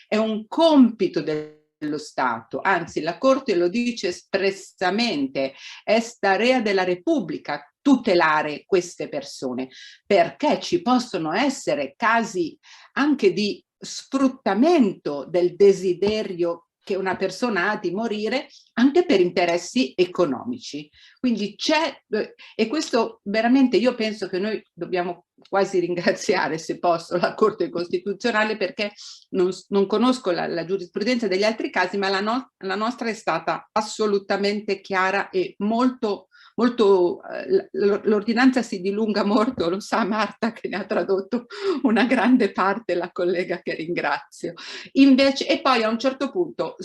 È un compito dello Stato, anzi la Corte lo dice espressamente, è tarea della Repubblica tutelare queste persone, perché ci possono essere casi anche di sfruttamento del desiderio che una persona ha di morire anche per interessi economici. Quindi c'è, e questo veramente io penso che noi dobbiamo quasi ringraziare, se posso, la Corte Costituzionale, perché non conosco la giurisprudenza degli altri casi, ma la nostra è stata assolutamente chiara e molto l'ordinanza si dilunga molto, lo sa Marta che ne ha tradotto una grande parte, la collega che ringrazio. Invece, e poi a un certo punto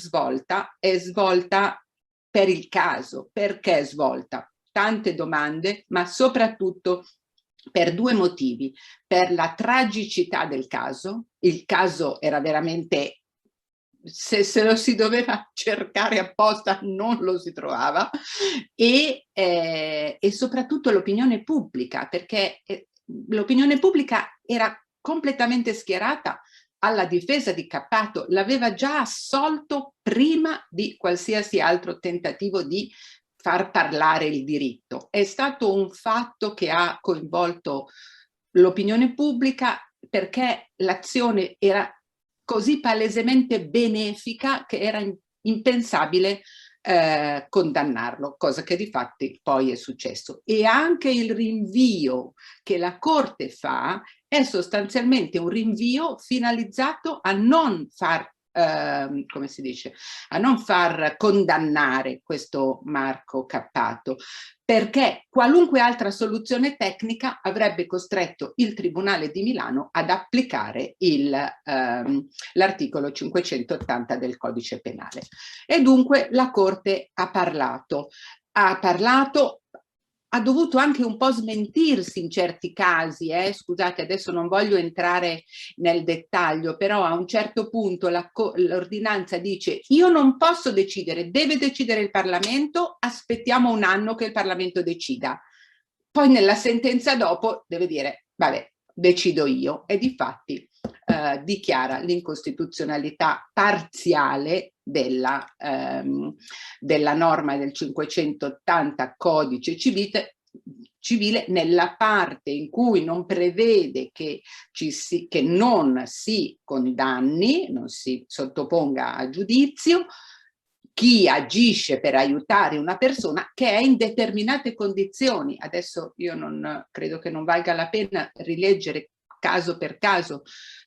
è svolta per il caso. Perché svolta? Tante domande, ma soprattutto per due motivi: per la tragicità del caso. Il caso era veramente, se lo si doveva cercare apposta non lo si trovava, e soprattutto l'opinione pubblica, perché l'opinione pubblica era completamente schierata alla difesa di Cappato, l'aveva già assolto prima di qualsiasi altro tentativo di far parlare il diritto. È stato un fatto che ha coinvolto l'opinione pubblica, perché l'azione era così palesemente benefica che era impensabile condannarlo, cosa che di fatti poi è successo. E anche il rinvio che la Corte fa è sostanzialmente un rinvio finalizzato a non far come si dice, a non far condannare questo Marco Cappato, perché qualunque altra soluzione tecnica avrebbe costretto il Tribunale di Milano ad applicare l'articolo 580 del Codice Penale. E dunque la Corte ha parlato, ha dovuto anche un po' smentirsi in certi casi, scusate, adesso non voglio entrare nel dettaglio, però a un certo punto l'ordinanza dice: io non posso decidere, deve decidere il Parlamento, aspettiamo un anno che il Parlamento decida. Poi nella sentenza dopo deve dire: vabbè, decido io, e difatti dichiara l'incostituzionalità parziale della norma del 580 Codice Civile nella parte in cui non prevede che non si condanni, non si sottoponga a giudizio chi agisce per aiutare una persona che è in determinate condizioni. Adesso io non credo che non valga la pena rileggere caso per caso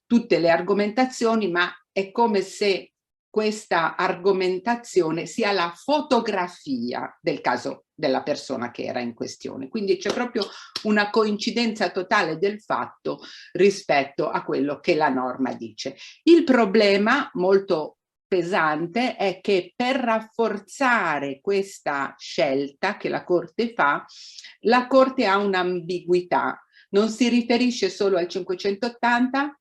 tutte le argomentazioni, ma è come se questa argomentazione sia la fotografia del caso della persona che era in questione. Quindi c'è proprio una coincidenza totale del fatto rispetto a quello che la norma dice. Il problema molto pesante è che per rafforzare questa scelta che la Corte fa, la Corte ha un'ambiguità. Non si riferisce solo al 580,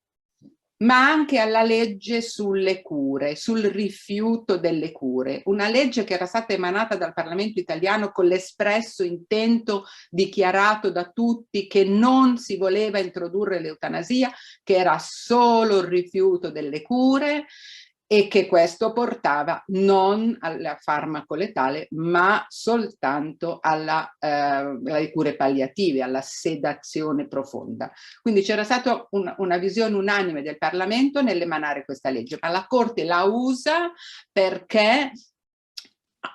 ma anche alla legge sulle cure, sul rifiuto delle cure, una legge che era stata emanata dal Parlamento italiano con l'espresso intento dichiarato da tutti che non si voleva introdurre l'eutanasia, che era solo il rifiuto delle cure, e che questo portava non al farmaco letale, ma soltanto alle cure palliative, alla sedazione profonda. Quindi c'era stata una visione unanime del Parlamento nell'emanare questa legge, ma la Corte la usa perché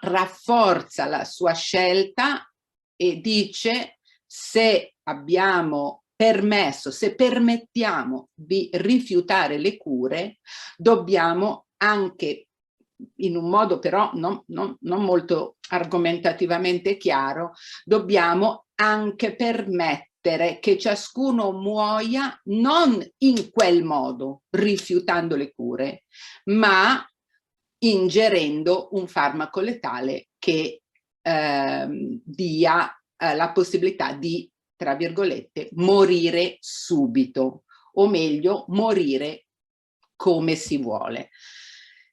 rafforza la sua scelta e dice: se abbiamo permesso, se permettiamo di rifiutare le cure, dobbiamo anche, in un modo però non molto argomentativamente chiaro, dobbiamo anche permettere che ciascuno muoia non in quel modo, rifiutando le cure, ma ingerendo un farmaco letale che dia la possibilità di, tra virgolette, morire subito, o meglio, morire come si vuole.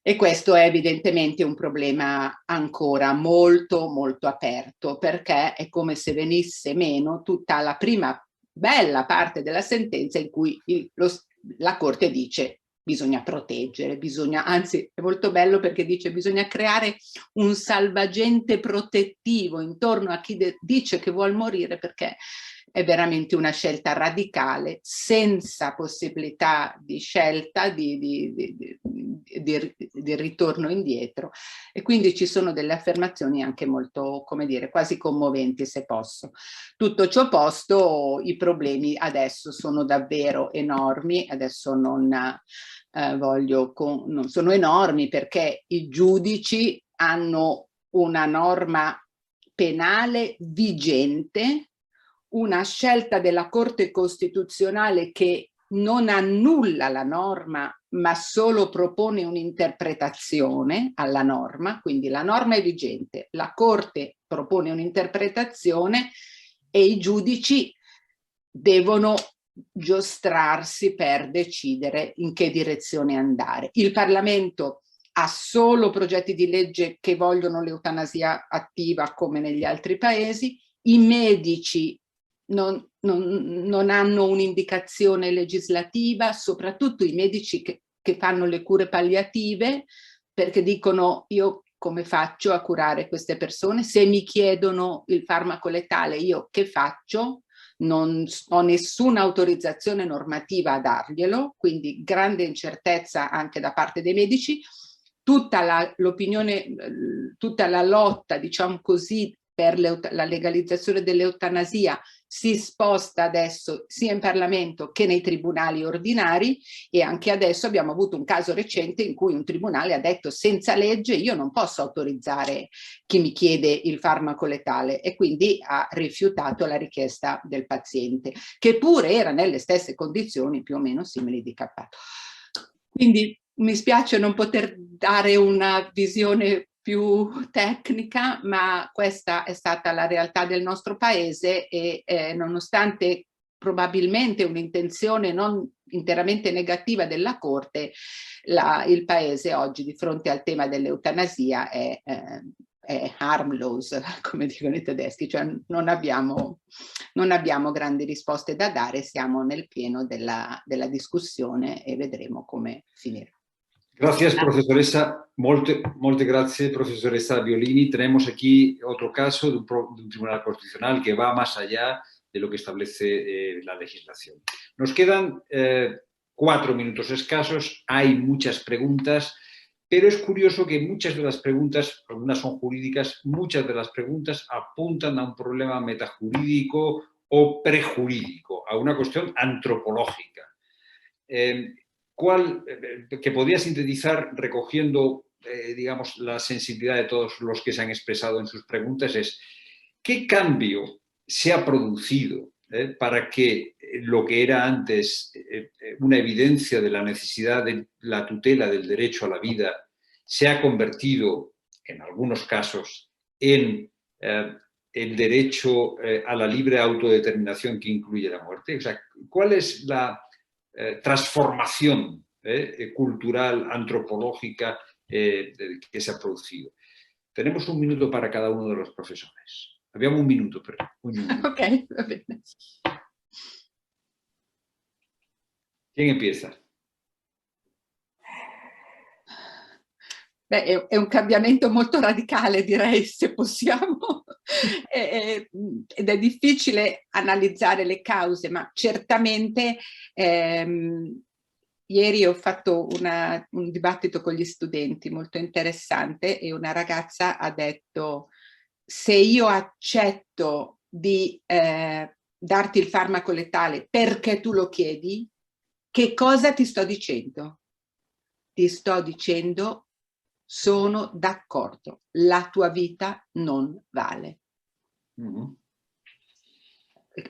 E questo è evidentemente un problema ancora molto molto aperto, perché è come se venisse meno tutta la prima bella parte della sentenza in cui la Corte dice: bisogna proteggere, anzi è molto bello perché dice bisogna creare un salvagente protettivo intorno a chi dice che vuol morire, perché è veramente una scelta radicale, senza possibilità di scelta, di ritorno indietro. E quindi ci sono delle affermazioni anche molto, come dire, quasi commoventi, se posso. Tutto ciò posto, i problemi adesso sono davvero enormi, adesso non sono enormi perché i giudici hanno una norma penale vigente, una scelta della Corte Costituzionale che non annulla la norma, ma solo propone un'interpretazione alla norma, quindi la norma è vigente, la Corte propone un'interpretazione e i giudici devono giostrarsi per decidere in che direzione andare. Il Parlamento ha solo progetti di legge che vogliono l'eutanasia attiva come negli altri paesi, i medici non hanno un'indicazione legislativa, soprattutto i medici che fanno le cure palliative, perché dicono: io come faccio a curare queste persone? Se mi chiedono il farmaco letale, io che faccio? Non ho nessuna autorizzazione normativa a darglielo, quindi grande incertezza anche da parte dei medici. Tutta la lotta, diciamo così, per la legalizzazione dell'eutanasia si sposta adesso sia in Parlamento che nei tribunali ordinari, e anche adesso abbiamo avuto un caso recente in cui un tribunale ha detto: senza legge io non posso autorizzare chi mi chiede il farmaco letale, e quindi ha rifiutato la richiesta del paziente, che pure era nelle stesse condizioni più o meno simili di Cappato. Quindi mi spiace non poter dare una visione più tecnica, ma questa è stata la realtà del nostro paese e nonostante probabilmente un'intenzione non interamente negativa della Corte, il paese oggi di fronte al tema dell'eutanasia è harmless, come dicono i tedeschi, cioè non abbiamo grandi risposte da dare, siamo nel pieno della discussione e vedremo come finirà. Gracias, profesoresa. Muchas gracias, profesoresa Biolini. Tenemos aquí otro caso de un tribunal constitucional que va más allá de lo que establece la legislación. Nos quedan 4 minutos escasos, hay muchas preguntas, pero es curioso que muchas de las preguntas, algunas son jurídicas, muchas de las preguntas apuntan a un problema metajurídico o prejurídico, a una cuestión antropológica. Que podría sintetizar recogiendo, digamos, la sensibilidad de todos los que se han expresado en sus preguntas es: ¿qué cambio se ha producido para que lo que era antes una evidencia de la necesidad de la tutela del derecho a la vida se ha convertido, en algunos casos, en el derecho a la libre autodeterminación que incluye la muerte? O sea, ¿cuál es la transformación cultural, antropológica que se ha producido? Tenemos 1 minuto para cada uno de los profesores. Abbiamo 1 minuto, però. 1 minuto. Ok, va bene. ¿Quién empieza? Beh, è un cambiamento molto radicale, direi, se possiamo, ed è difficile analizzare le cause, ma certamente ieri ho fatto un dibattito con gli studenti molto interessante e una ragazza ha detto: se io accetto di darti il farmaco letale perché tu lo chiedi, che cosa ti sto dicendo? Ti sto dicendo: sono d'accordo, la tua vita non vale.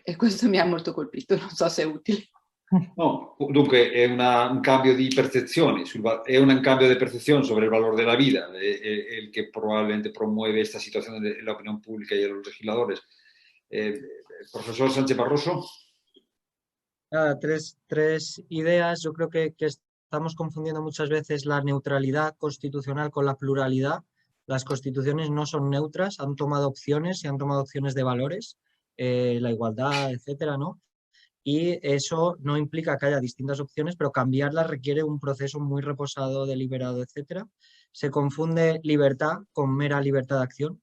E questo mi ha molto colpito, non so se è utile. No, dunque è un cambio di percezione, è un cambio de percepción sobre el valor de la vida, el que probablemente promueve esta situación en la opinión pública y en los legisladores. Profesor Sánchez Barroso. Nada, tres ideas. Yo creo que estamos confundiendo muchas veces la neutralidad constitucional con la pluralidad. Las constituciones no son neutras, han tomado opciones y han tomado opciones de valores, la igualdad, etcétera, ¿no? Y eso no implica que haya distintas opciones, pero cambiarlas requiere un proceso muy reposado, deliberado, etcétera. Se confunde libertad con mera libertad de acción.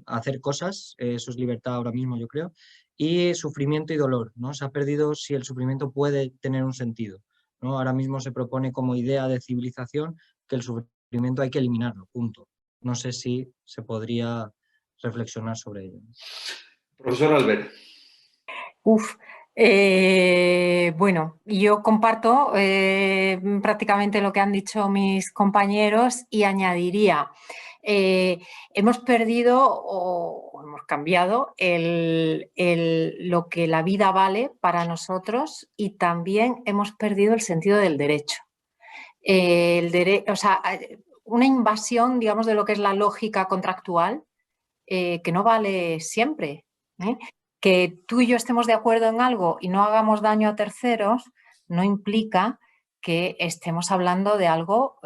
Hacer cosas, eso es libertad ahora mismo, yo creo. Y sufrimiento y dolor, ¿no? Se ha perdido si el sufrimiento puede tener un sentido, ¿no? Ahora mismo se propone como idea de civilización que el sufrimiento hay que eliminarlo, punto. No sé si se podría reflexionar sobre ello. Profesor Albert. Bueno, yo comparto prácticamente lo que han dicho mis compañeros y añadiría, hemos perdido o hemos cambiado lo que la vida vale para nosotros y también hemos perdido el sentido del derecho. O sea, una invasión, digamos, de lo que es la lógica contractual que no vale siempre, ¿eh? Que tú y yo estemos de acuerdo en algo y no hagamos daño a terceros no implica que estemos hablando de algo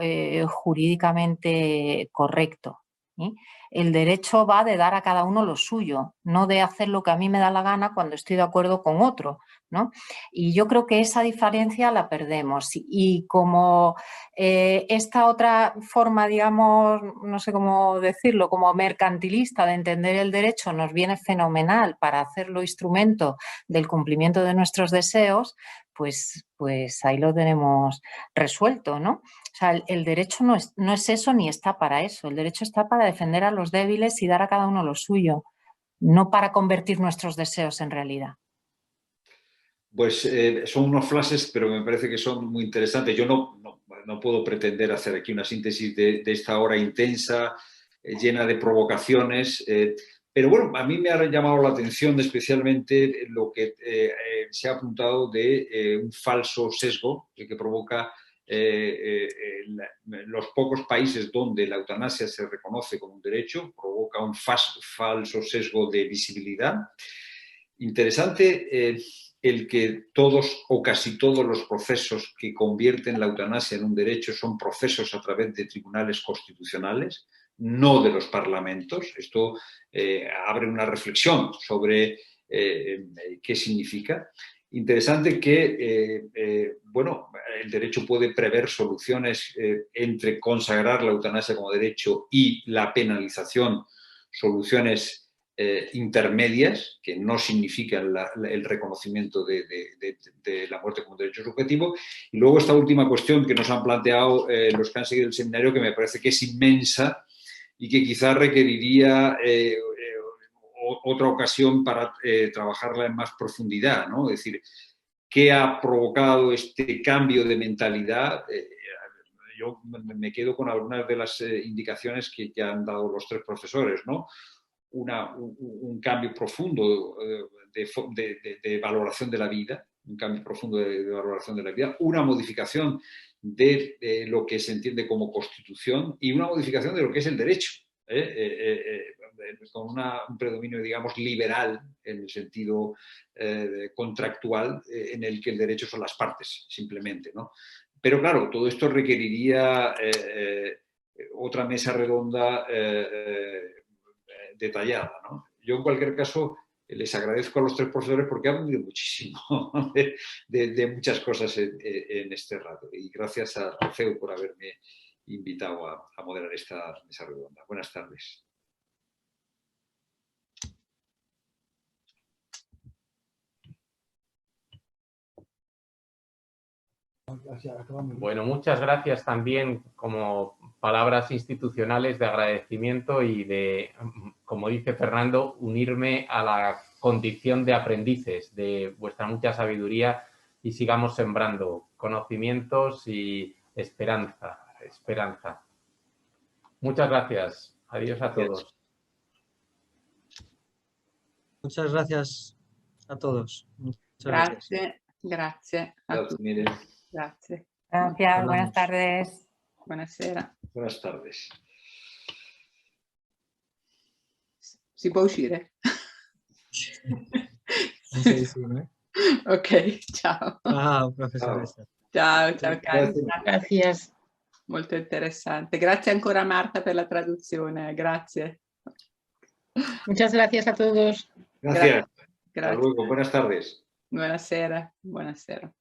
jurídicamente correcto, ¿eh? El derecho va de dar a cada uno lo suyo, no de hacer lo que a mí me da la gana cuando estoy de acuerdo con otro, ¿no? Y yo creo que esa diferencia la perdemos. Y como esta otra forma, digamos, no sé cómo decirlo, como mercantilista de entender el derecho nos viene fenomenal para hacerlo instrumento del cumplimiento de nuestros deseos, pues ahí lo tenemos resuelto, ¿no? O sea, el derecho no es eso ni está para eso. El derecho está para defender a los débiles y dar a cada uno lo suyo, no para convertir nuestros deseos en realidad. Pues son unos flashes, pero me parece que son muy interesantes. Yo no puedo pretender hacer aquí una síntesis de esta hora intensa, llena de provocaciones, pero bueno, a mí me ha llamado la atención especialmente lo que se ha apuntado de un falso sesgo que provoca los pocos países donde la eutanasia se reconoce como un derecho, provoca un falso sesgo de visibilidad. Interesante el que todos o casi todos los procesos que convierten la eutanasia en un derecho son procesos a través de tribunales constitucionales, no de los parlamentos. Esto abre una reflexión sobre qué significa. Interesante que, bueno, el derecho puede prever soluciones entre consagrar la eutanasia como derecho y la penalización, soluciones intermedias, que no significan el reconocimiento de la muerte como derecho subjetivo. Y luego esta última cuestión que nos han planteado los que han seguido el seminario, que me parece que es inmensa y que quizás requeriría otra ocasión para trabajarla en más profundidad, ¿no? Es decir, ¿qué ha provocado este cambio de mentalidad? Yo me quedo con algunas de las indicaciones que han dado los tres profesores, ¿no? Un cambio profundo de valoración de la vida, un cambio profundo de valoración de la vida, una modificación de lo que se entiende como constitución y una modificación de lo que es el derecho, con un predominio, digamos, liberal en el sentido contractual, en el que el derecho son las partes, simplemente, ¿no? Pero claro, todo esto requeriría otra mesa redonda detallada, ¿no? Yo, en cualquier caso, les agradezco a los tres profesores porque han aprendido muchísimo de muchas cosas en este rato. Y gracias a CEU por haberme invitado a moderar esta mesa redonda. Buenas tardes. Bueno, muchas gracias también como palabras institucionales de agradecimiento y de, como dice Fernando, unirme a la condición de aprendices de vuestra mucha sabiduría y sigamos sembrando conocimientos y esperanza. Muchas gracias. Adiós a todos. Muchas gracias a todos. Muchas Grazie, grazie a Grazie tutti. mille. Grazie. Gracias, buenas Hablamos. tardes. Buonasera. Buenas tardes. Si può uscire? Sí, sí, ¿no? Ok, ciao. Ah, profesor. Ciao, ciao Carla. Gracias. Molto interessante. Grazie ancora Marta per la traduzione. Grazie. Muchas gracias a todos. Gracias. Hasta Grazie. luego. Buenas tardes. Buonasera. Buonasera.